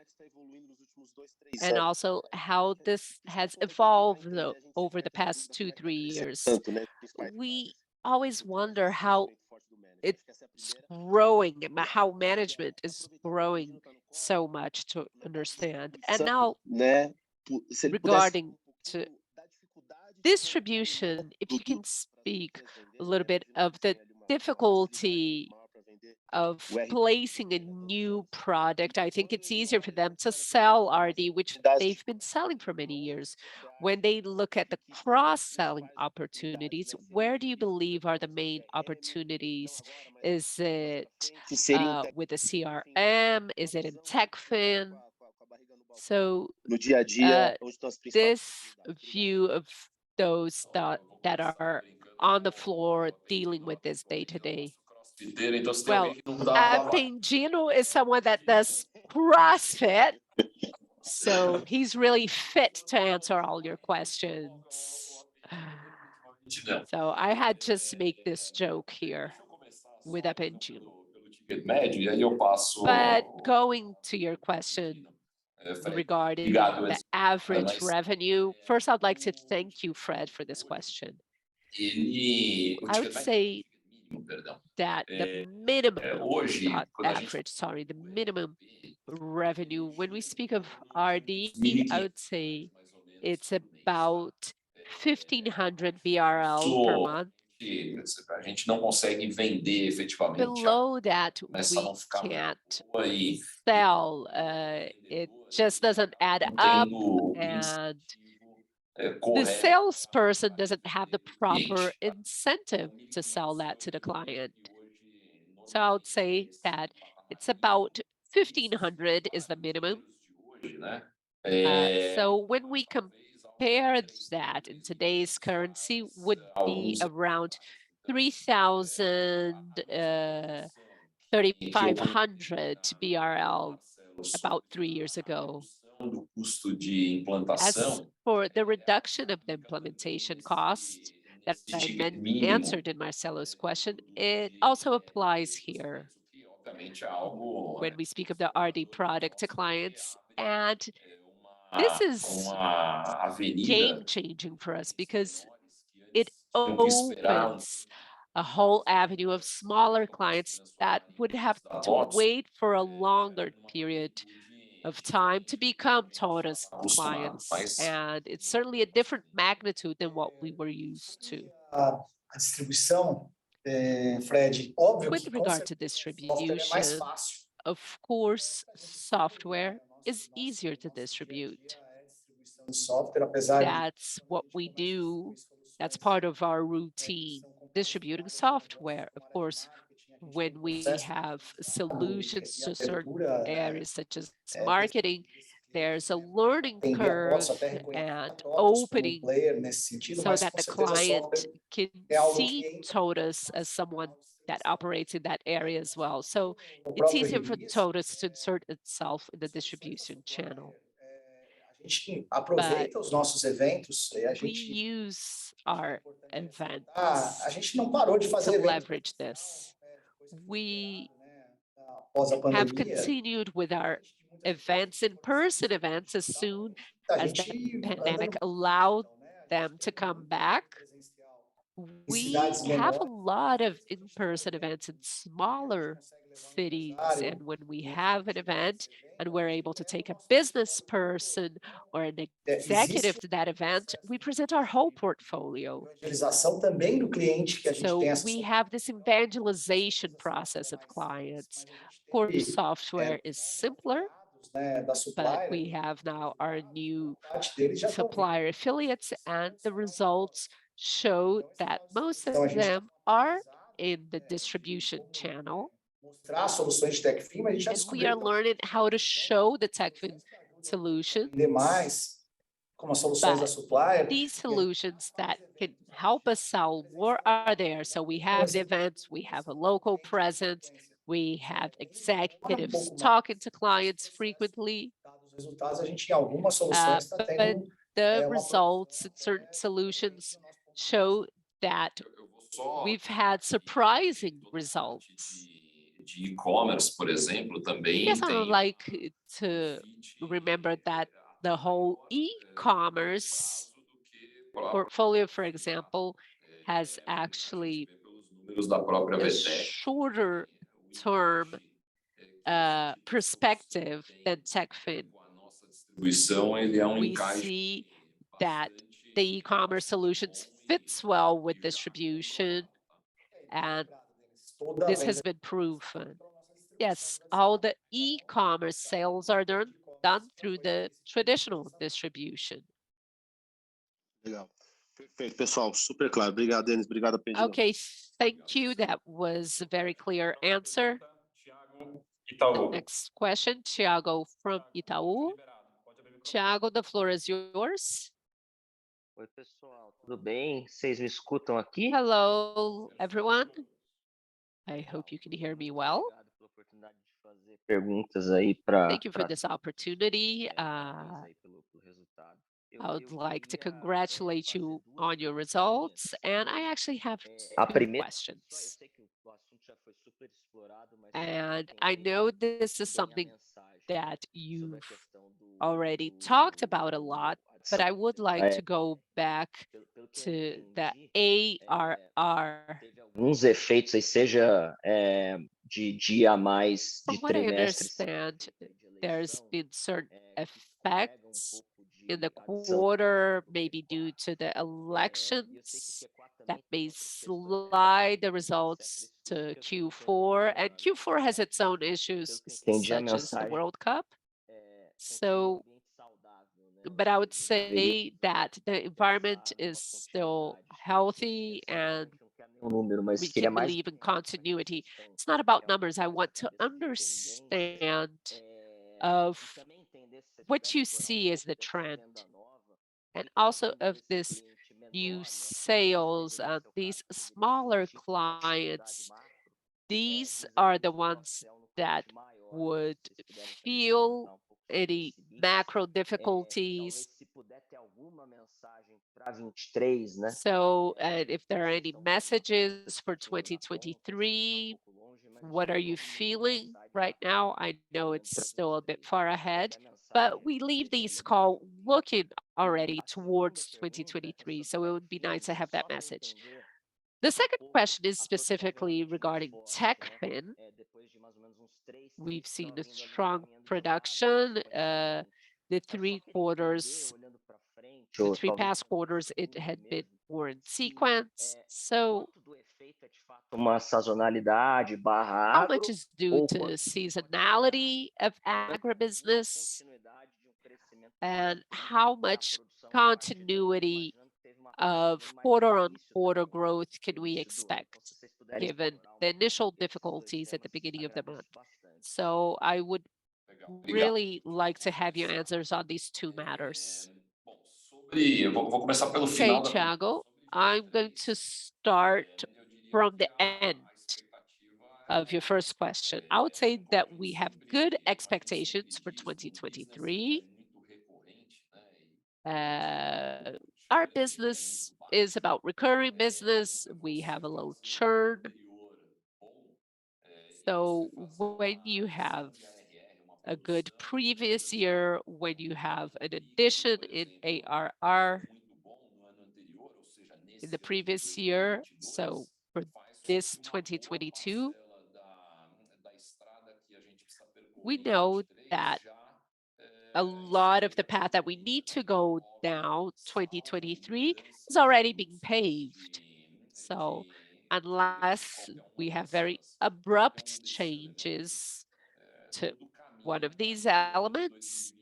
C: and also how this has evolved over the past 2-3 years. We always wonder how it's growing, how management is growing so much to understand. And now, regarding to distribution, if you can speak a little bit of the difficulty of placing a new product. I think it's easier for them to sell RD, which they've been selling for many years. When they look at the cross-selling opportunities, where do you believe are the main opportunities? Is it with the CRM? Is it in TechFin? So this view of those that are on the floor dealing with this day to day. Well, Apendino is someone that does CrossFit, so he's really fit to answer all your questions. So I had just to make this joke here with Apendino. But going to your question regarding the average revenue, first I'd like to thank you, Fred, for this question. I would say that the minimum, not average, sorry, the minimum revenue, when we speak of RD, I would say it's about 1,500 BRL per month.
D: A gente não consegue vender efetivamente.
C: Below that, we can't sell. It just doesn't add up, and the salesperson doesn't have the proper incentive to sell that to the client. So I would say that it's about 1,500 is the minimum. So when we compare that in today's currency, would be around 3,000, 3,500 BRL about 3 years ago. As for the reduction of the implementation cost that I answered in Marcelo's question, it also applies here when we speak of the RD product to clients. And this is game-changing for us because it opens a whole avenue of smaller clients that would have to wait for a longer period of time to become TOTVS clients. And it's certainly a different magnitude than what we were used to. With regard to distribution, of course, software is easier to distribute. That's what we do. That's part of our routine, distributing software. Of course, when we have solutions to certain areas such as marketing, there's a learning curve and opening so that the client can see TOTVS as someone that operates in that area as well. So it's easier for TOTVS to insert itself in the distribution channel.
F: A gente aproveita os nossos eventos e a
C: We
F: gente
C: use our events
F: a gente não parou de
C: to
F: fazer eventos
C: leverage this. We
F: após a
C: have
F: pandemia.
C: continued with our events, in-person events, as soon
F: A
C: as the
F: gente
C: pandemic
F: anda no-
C: allowed
F: então, né, a gente
C: them to come back. We
F: cidades
C: have a
F: menores,
C: lot of in-person events in smaller cities, and when we have an event and we're able to take a business person or an executive
F: existe
C: to that event, we present our whole portfolio.
F: evangelização também do cliente que a gente
C: So
F: tem essa
C: we have this evangelization process of clients. Of course, software is simpler,
F: né, da
C: but
F: supplier,
C: we have now our new
F: parte deles já estão
C: supplier affiliates, and the results show that most
F: Então, a
C: of
F: gente
C: them are in the distribution channel,
F: mostrar soluções de TechFin, mas a gente já
C: and we
F: descobriu
C: are
F: que
C: learning how to show the TechFin solution.
F: aprender mais como as soluções da
C: But
F: supplier.
C: these solutions that can help us sell more are there. So we have the events, we have a local presence, we have executives talking to clients frequently,
F: Os resultados, a gente em algumas soluções está
C: but
F: tendo
C: the
F: uma
C: results in certain solutions show that
D: Eu vou só
C: we've had surprising results.
D: de e-commerce, por exemplo, também
C: Yes, I would
D: tem
C: like to remember that the whole e-commerce portfolio, for example, has actually
D: pelos números da própria
C: a
D: VTEC.
C: shorter term perspective than TechFin.
D: Com a nossa distribuição, ele é
C: We
D: encaixe
C: see that the e-commerce solutions fits well with distribution, and
F: toda
C: this
F: venda
C: has been proven. Yes, all the e-commerce sales are done through the traditional distribution.
H: Legal. Perfeito, pessoal. Super claro. Obrigado, Denis. Obrigado, Pedro.
C: Okay, thank you. That was a very clear answer. The
G: Itaú.
C: next question, Thiago from Itaú. Thiago, the floor is yours.
I: Oi, pessoal, tudo bem? Vocês me escutam aqui?
C: Hello, everyone. I hope you can hear me well.
I: Obrigado pela oportunidade de fazer perguntas aí para
C: Thank you for this opportunity.
I: pelo resultado.
C: I would like to congratulate you on your results, and I actually have
I: A
C: two
I: primeira, eu
C: questions.
I: sei que o assunto já foi super explorado, mas
C: And I know this is
I: bem a
C: something
I: mensagem
C: that
I: sobre a
C: you've
I: questão
C: already talked about a lot, but I would like to
I: É,
C: go back
I: pelo que eu
C: to the
I: entendi,
C: ARR.
I: teve alguns efeitos aí, seja de dia a mais
C: From
I: de
C: what I
I: trimestres,
C: understand,
I: de
C: there's
I: eleição,
C: been certain
I: que pega
C: effects
I: de
C: in the
I: adição.
C: quarter, maybe due to the
I: E eu sei que
C: elections,
I: Q4 também
C: that
I: tem
C: may
I: outras questões,
C: slide the
I: etc.
C: results
I: Isso
C: to
I: que eu tô
C: Q4, and
I: tentando,
C: Q4 has its own
I: pelo
C: issues,
I: que eu entendi, a
C: such as the
I: mensagem
C: World Cup.
I: continuar
C: So,
I: um ambiente saudável, né?
C: but I would
I: Ou seja, deveria
C: say that the environment
I: pensar
C: is
I: numa
C: still
I: continuidade.
C: healthy, and
I: Não quero nenhum número, mas
C: we
I: queria
C: can
I: mais
C: believe in
I: essa
C: continuity.
I: questão
C: It's not about
I: que é
C: numbers. I want to
I: dessa tendência,
C: understand
I: e
C: of
I: também entender se
C: what you
I: pudesse explorar
C: see as the
I: dessa
C: trend,
I: venda nova
C: and
I: para
C: also
I: atender
C: of
I: esse
C: this
I: cliente
C: new
I: menor, né?
C: sales,
I: Às vezes esse é o
C: these
I: caso que
C: smaller
I: identifica uma
C: clients.
I: dificuldade macro,
C: These
I: mas
C: are
I: aí
C: the
I: esse
C: ones
I: papel no
C: that
I: cliente maior,
C: would
I: se vocês puderem também
C: feel
I: comentar um pouco sobre
C: any
I: isso seguinte.
C: macro
I: Talvez
C: difficulties.
I: se puder ter alguma mensagem para 23, né?
C: So, if there are
I: Vocês
C: any
I: estão vendo uma
C: messages for
I: perspectiva na ponta, sei que tá um
C: 2023,
I: pouco longe, mas
C: what are you
I: alguma
C: feeling
I: mensagem
C: right now? I know it's
I: para
C: still a bit
I: 23,
C: far ahead,
I: qualquer mensagem
C: but we leave
I: seja
C: these
I: melhor.
C: call looking already
I: A segunda
C: towards
I: pergunta é
C: 2023.
I: sobre
C: So it would be nice to
I: TechFin,
C: have
I: só
C: that
I: para
C: message.
I: entender
C: The second
I: pouco
C: question is
I: a performance
C: specifically
I: muito
C: regarding
I: forte, né?
C: TechFin.
I: Depois de mais ou menos uns 3
C: We've
I: trimestres
C: seen
I: ela
C: a
I: vindo ali
C: strong
I: caminhando de lado,
C: production.
I: acompanhadamente.
C: The
I: Eu só
C: three
I: queria entender,
C: quarters,
I: olhando para frente,
C: the
I: ou
C: three
I: talvez
C: past quarters, it
I: futuro
C: had been
I: mesmo,
C: more in
I: se
C: sequence. So
I: quanto do efeito é de fato uma sazonalidade barra
C: how
I: agro,
C: much is due
I: ou
C: to
I: quanto
C: seasonality of
I: uma
C: agribusiness,
I: continuidade de um crescimento
C: and
I: da
C: how much
I: produção a partir
C: continuity
I: imaginando que teve uma
C: of
I: mais
C: quarter-on-quarter
I: difícil
C: growth can
I: no
C: we
I: início do ano. Então,
C: expect,
I: se vocês puderem
C: given
I: explorar
C: the
I: um pouco
C: initial
I: desses dois
C: difficulties at the
I: temas,
C: beginning of the month?
I: agradeço bastante.
C: So I would
D: Legal, obrigado.
C: really like to have your answers on these two matters.
D: Bom, eu vou começar pelo
C: Okay,
D: final da
C: Thiago, I'm going to start from the end of your first question. I would say that we have good expectations for 2023. Our business is about recurring business. We have a low churn. So when you have a good previous year, when you have an addition in ARR in the previous year, so for this 2022, we know that a lot of the path that we need to go down 2023 is already being paved. So unless we have very abrupt changes to one of these elements,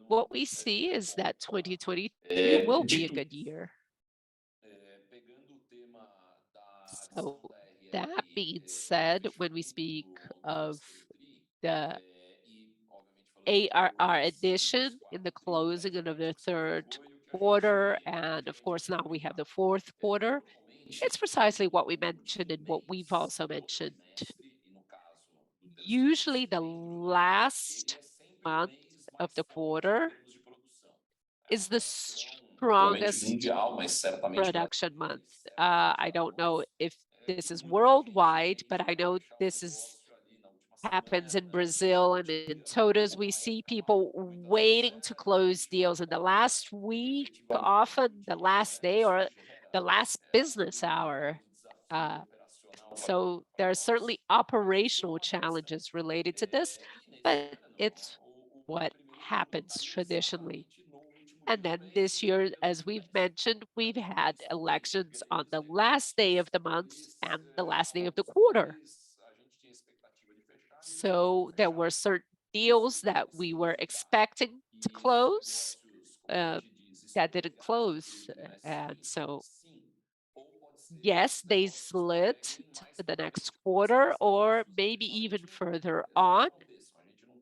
C: what we see is that 2023 will be a good year. So that being said, when we speak of the ARR addition in the closing of the third quarter, and of course now we have the fourth quarter, it's precisely what we mentioned and what we've also mentioned. Usually the last month of the quarter is the strongest production month. I don't know if this is worldwide, but I know this happens in Brazil and in TOTVS. We see people waiting to close deals in the last week, often the last day or the last business hour. So there are certainly operational challenges related to this, but it's what happens traditionally. And then this year, as we've mentioned, we've had elections on the last day of the month and the last day of the quarter. So there were certain deals that we were expecting to close that didn't close. And so, yes, they slid to the next quarter or maybe even further on.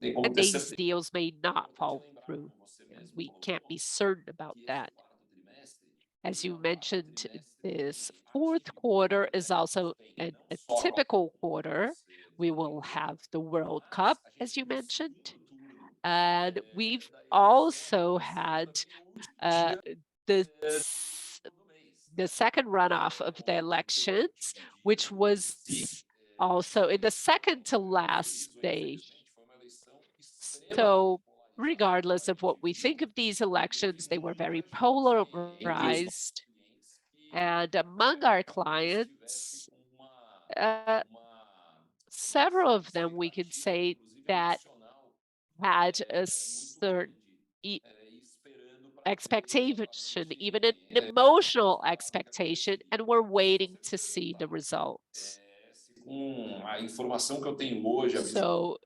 C: And these deals may not fall through. We can't be certain about that. As you mentioned, this fourth quarter is also a typical quarter. We will have the World Cup, as you mentioned. And we've also had the second runoff of the elections, which was also in the second to last day. So regardless of what we think of these elections, they were very polarized. And among our clients, several of them, we can say that had a certain expectation, even an emotional expectation, and were waiting to see the results. So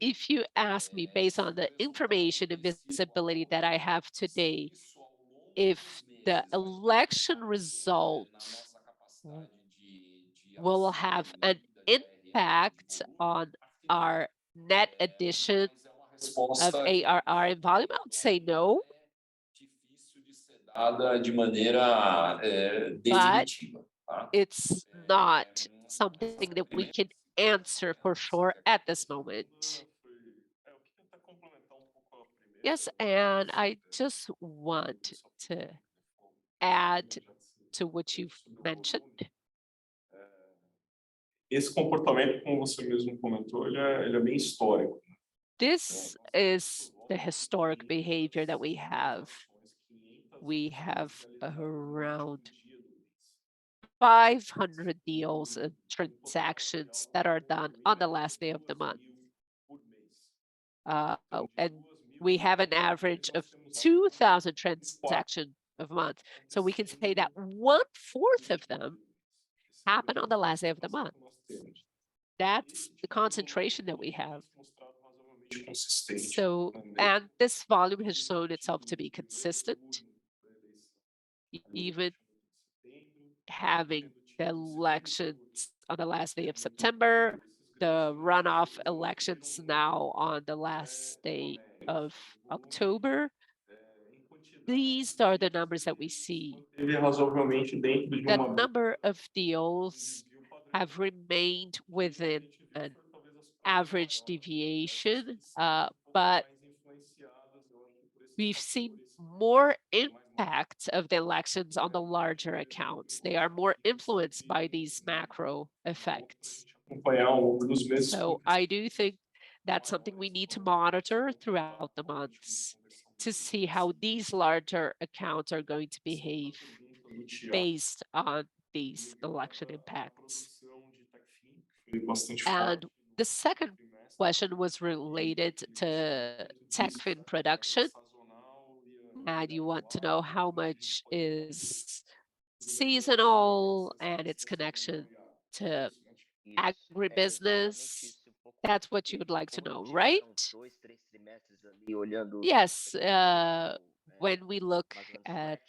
C: if you ask me, based on the information and visibility that I have today, if the election results will have an impact on our net addition of ARR in volume, I would say no. But it's not something that we can answer for sure at this moment. Yes, and I just want to add to what you've mentioned.
A: Esse comportamento, como você mesmo comentou, ele é bem histórico.
C: This is the historic behavior that we have. We have around 500 deals and transactions that are done on the last day of the month. And we have an average of 2,000 transactions a month. So we can say that 1/4 of them happen on the last day of the month. That's the concentration that we have. So, and this volume has shown itself to be consistent, even having the elections on the last day of September, the runoff elections now on the last day of October. These are the numbers that we see. The number of deals have remained within an average deviation, but we've seen more impact of the elections on the larger accounts. They are more influenced by these macro effects. So I do think that's something we need to monitor throughout the months to see how these larger accounts are going to behave based on these election impacts. And the second question was related to TechFin production. And you want to know how much is seasonal and its connection to agribusiness. That's what you would like to know, right? Yes, when we look at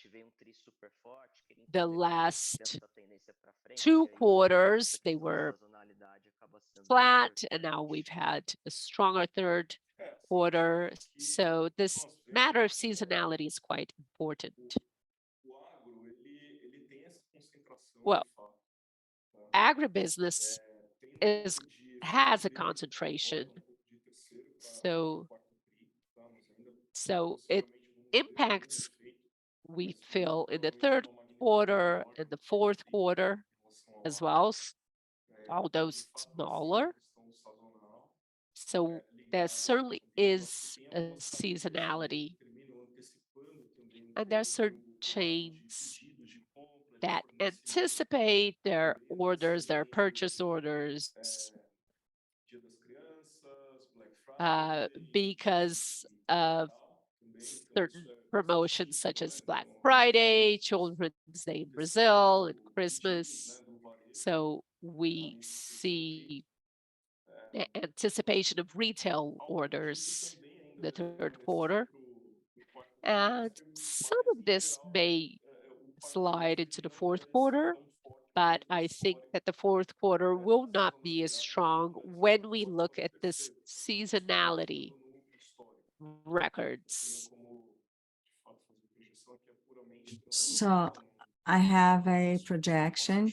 C: the last 2 quarters, they were flat, and now we've had a stronger third quarter. So this matter of seasonality is quite important. Well, agribusiness has a concentration. So it impacts, we feel, in the third quarter and the fourth quarter as well, although smaller. So there certainly is a seasonality. And there are certain chains that anticipate their orders, their purchase orders, because of certain promotions such as Black Friday, Children's Day in Brazil, and Christmas. So we see the anticipation of retail orders in the third quarter. And some of this may slide into the fourth quarter, but I think that the fourth quarter will not be as strong when we look at this seasonality records.
B: So I have a projection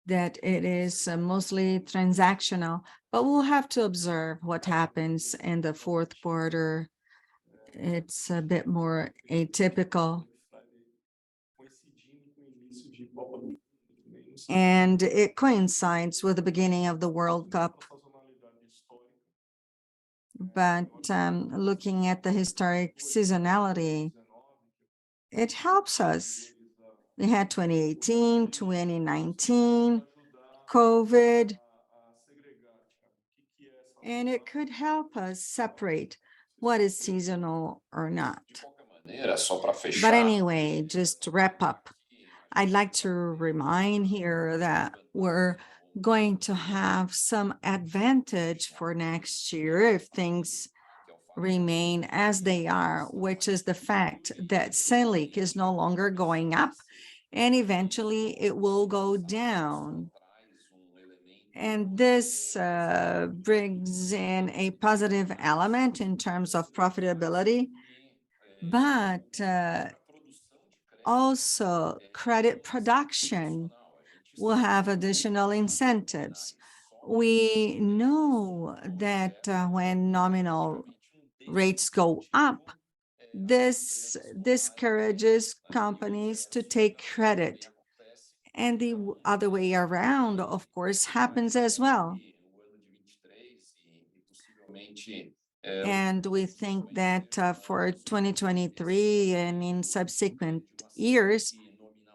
B: that it is mostly transactional, but we'll have to observe what happens in the fourth quarter. It's a bit more atypical. And it coincides with the beginning of the World Cup. But looking at the historic seasonality, it helps us. We had 2018, 2019, COVID, and it could help us separate what is seasonal or not. But anyway, just to wrap up, I'd like to remind here that we're going to have some advantage for next year if things remain as they are, which is the fact that Selic is no longer going up, and eventually it will go down. And this brings in a positive element in terms of profitability, but also credit production will have additional incentives. We know that when nominal rates go up, this discourages companies to take credit. And the other way around, of course, happens as well. And we think that for 2023 and in subsequent years,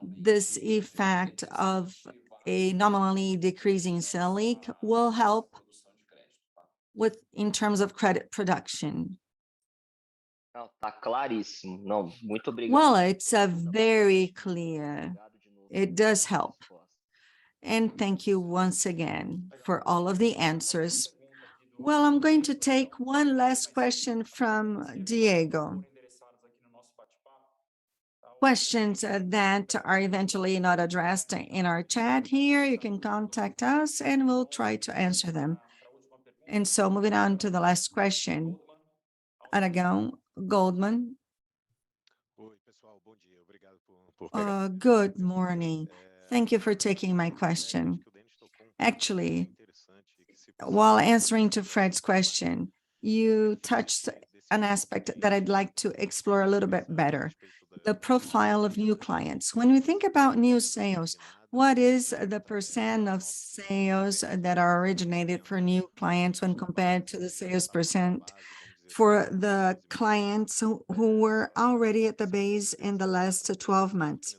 B: this effect of a nominally decreasing Selic will help in terms of credit production. Well, it's very clear. It does help. And thank you once again for all of the answers. Well, I'm going to take one last question from Diego. Questions that are eventually not addressed in our chat here, you can contact us and we'll try to answer them. And so moving on to the last question, Aragão, Goldman. Good morning. Thank you for taking my question. Actually, while answering to Fred's question, you touched an aspect that I'd like to explore a little bit better, the profile of new clients. When we think about new sales, what is the percent of sales that are originated for new clients when compared to the sales percent for the clients who were already at the base in the last 12 months?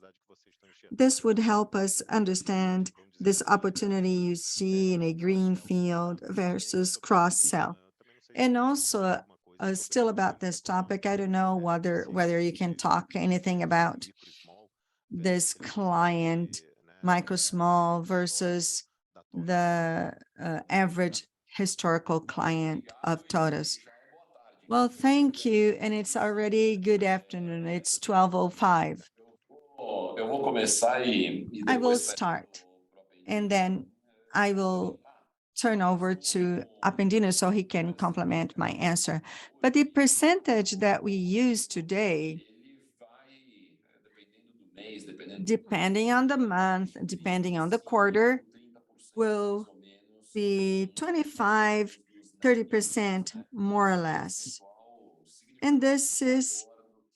B: This would help us understand this opportunity you see in a green field versus cross-sell. And also, still about this topic, I don't know whether you can talk anything about this client, micro small versus the average historical client of TOTVS. Well, thank you, and it's already good afternoon. It's 12:05.
D: Eu vou começar
B: I will start, and then I will turn over to Appendino so he can complement my answer. But the percentage that we use today, depending on the month, depending on the quarter, will be 25, 30% more or less. And this is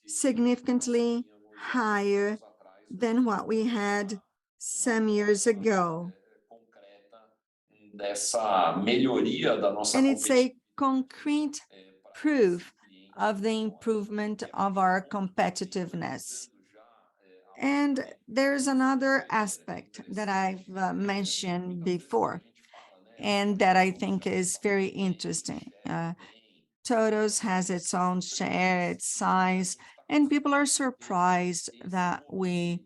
B: significantly higher than what we had some years ago. And it's a concrete proof of the improvement of our competitiveness. And there's another aspect that I've mentioned before, and that I think is very interesting. TOTVS has its own share, its size, and people are surprised that we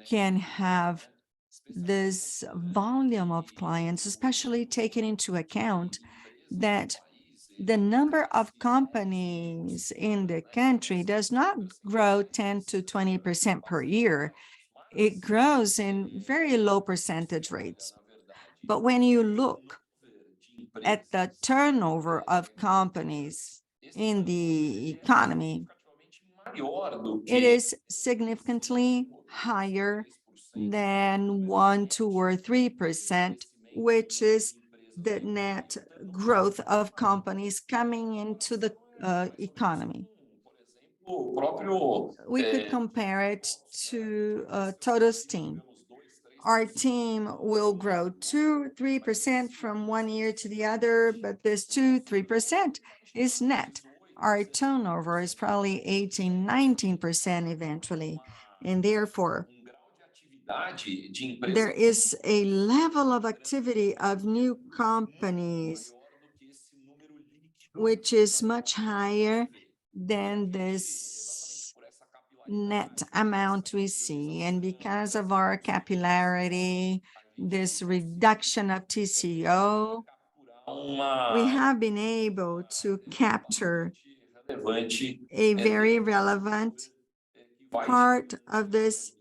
B: can have this volume of clients, especially taking into account that the number of companies in the country does not grow 10 to 20% per year. It grows in very low percentage rates. But when you look at the turnover of companies in the economy, it is significantly higher than 1, 2, or 3%, which is the net growth of companies coming into the economy. We could compare it to TOTVS team. Our team will grow 2, 3% from one year to the other, but this 2, 3% is net. Our turnover is probably 18, 19% eventually. And therefore, there is a level of activity of new companies which is much higher than this net amount we see. And because of our capillarity, this reduction of TCO, we have been able to capture a very relevant part of this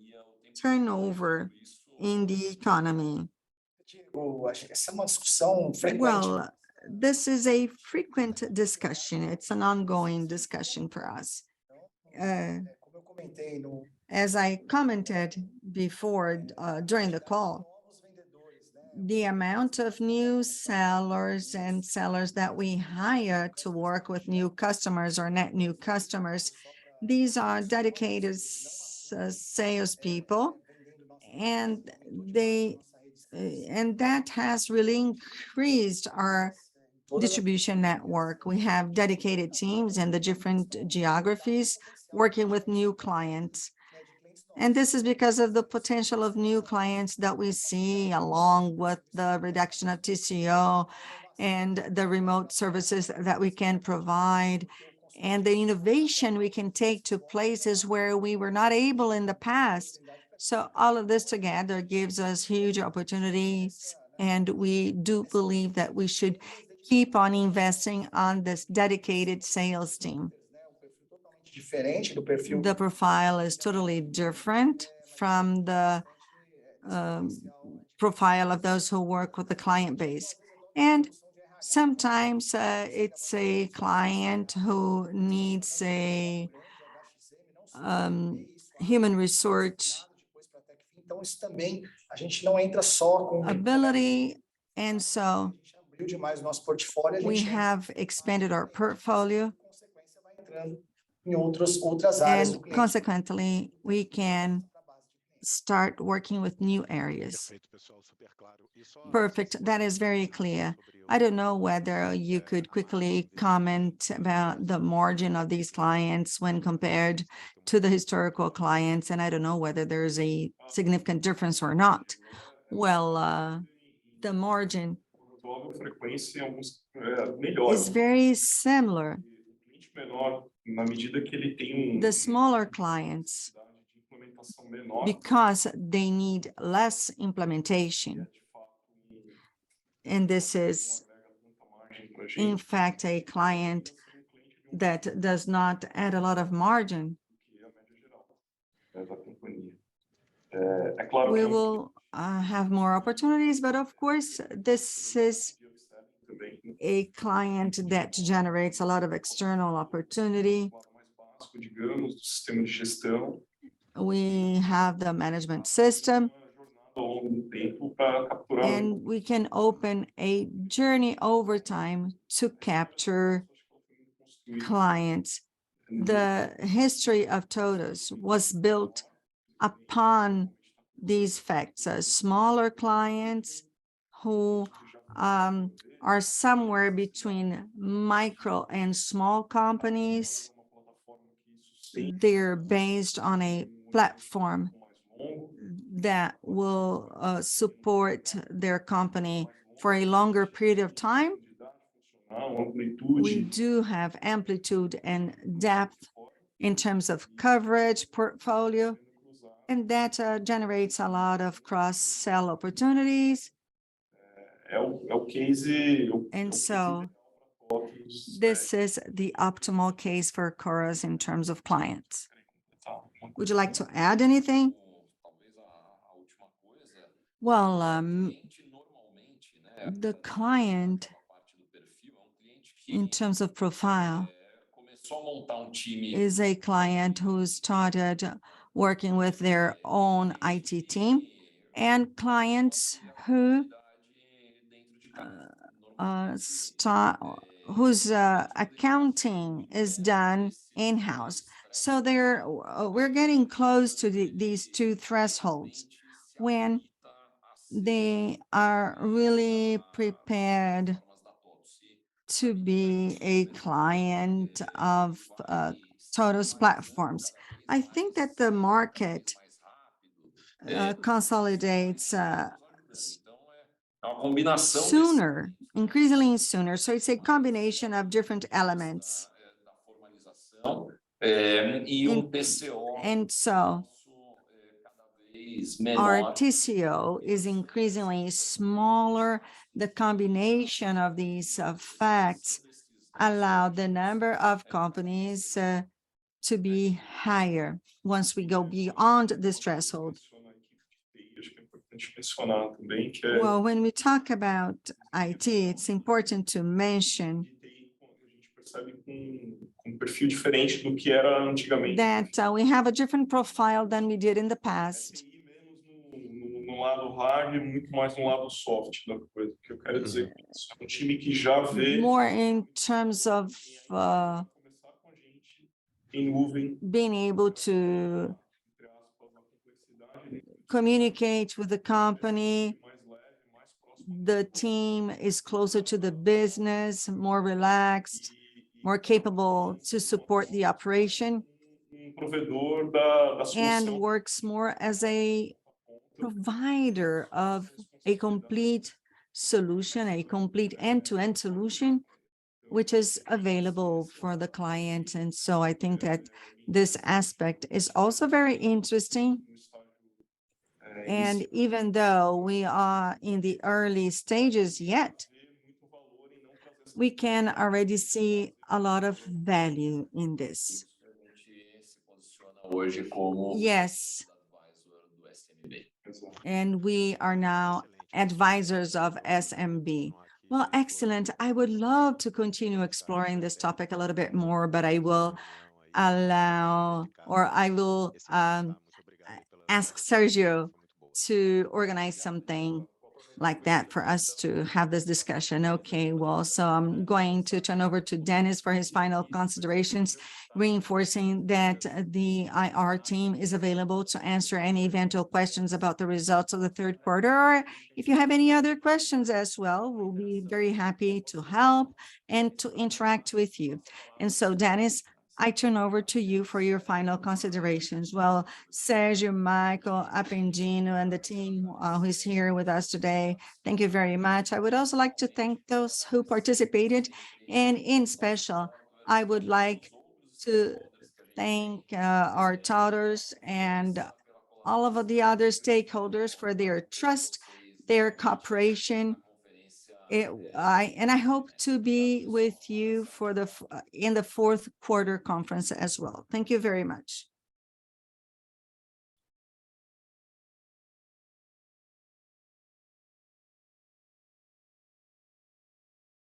B: turnover in the economy. Well, this is a frequent discussion. It's an ongoing discussion for us. As I commented before during the call, the amount of new sellers and sellers that we hire to work with new customers or net new customers, these are dedicated salespeople, and that has really increased our distribution network. We have dedicated teams in the different geographies working with new clients. And this is because of the potential of new clients that we see, along with the reduction of TCO and the remote services that we can provide, and the innovation we can take to places where we were not able in the past. So all of this together gives us huge opportunities, and we do believe that we should keep on investing on this dedicated sales team. The profile is totally different from the profile of those who work with the client base. And sometimes it's a client who needs a human resource ability, and so we have expanded our portfolio,
F: entrando em outras áreas do
B: And
F: cliente.
B: consequently, we can start working with new areas. Perfect. That is very clear. I don't know whether you could quickly comment about the margin of these clients when compared to the historical clients, and I don't know whether there's a significant difference or not. Well, the margin
A: Razoável frequência em alguns melhor.
B: is very similar.
A: O cliente menor, na medida que ele tem
B: The smaller clients,
A: de implementação menor,
B: because they need less implementation,
A: de fato,
B: and this is
A: agrega tanta margem para a gente.
B: in fact a client that does not add a lot of margin,
A: Que é a média geral da companhia. É claro
B: we
A: que
B: will have more opportunities, but of course, this is
A: também
B: a client that generates a lot of external opportunity.
A: lado mais básico, digamos, do sistema de gestão,
B: We have the management system,
A: uma jornada ao longo do tempo para capturar
B: and we can open a journey over time to capture clients. The history of TOTVS was built upon these facts, smaller clients who are somewhere between micro and small companies. They're based on a platform that will support their company for a longer period of time. We do have amplitude and depth in terms of coverage, portfolio, and that generates a lot of cross-sell opportunities. And so this is the optimal case for Chorus in terms of clients. Would you like to add anything? Well, the client, in terms of profile, is a client who started working with their own IT team, and clients who whose accounting is done in-house. So we're getting close to these two thresholds when they are really prepared to be a client of TOTVS platforms. I think that the market consolidates sooner, increasingly sooner. So it's a combination of different elements. And so our TCO is increasingly smaller. The combination of these facts allow the number of companies to be higher once we go beyond this threshold. Well, when we talk about IT, it's important to mention that we have a different profile than we did in the past.
A: No lado hard e muito mais no lado soft da coisa. O que eu quero dizer é isso. É time que já vê
B: more in terms of
A: começar com a gente em nuvem,
B: being able to communicate with the company.
A: mais leve, mais próximo
B: The team is closer to the business, more relaxed, more capable to support the operation,
A: provedor da
B: and
A: solução.
B: works more as a provider of a complete solution, a complete end-to-end solution, which is available for the client. And so I think that this aspect is also very interesting. And even though we are in the early stages yet, we can already see a lot of value in this. Yes. And we are now advisors of SMB. Well, excellent. I would love to continue exploring this topic a little bit more, but I will allow, or I will ask Sergio to organize something like that for us to have this discussion. Okay, well, so I'm going to turn over to Dennis for his final considerations, reinforcing that the IR team is available to answer any eventual questions about the results of the third quarter, or if you have any other questions as well, we'll be very happy to help and to interact with you. And so, Dennis, I turn over to you for your final considerations. Well, Sergio, Michael, Appendino, and the team who is here with us today, thank you very much. I would also like to thank those who participated, and in special, I would like to thank our tutors and all of the other stakeholders for their trust, their cooperation. I hope to be with you for in the fourth quarter conference as well. Thank you very much.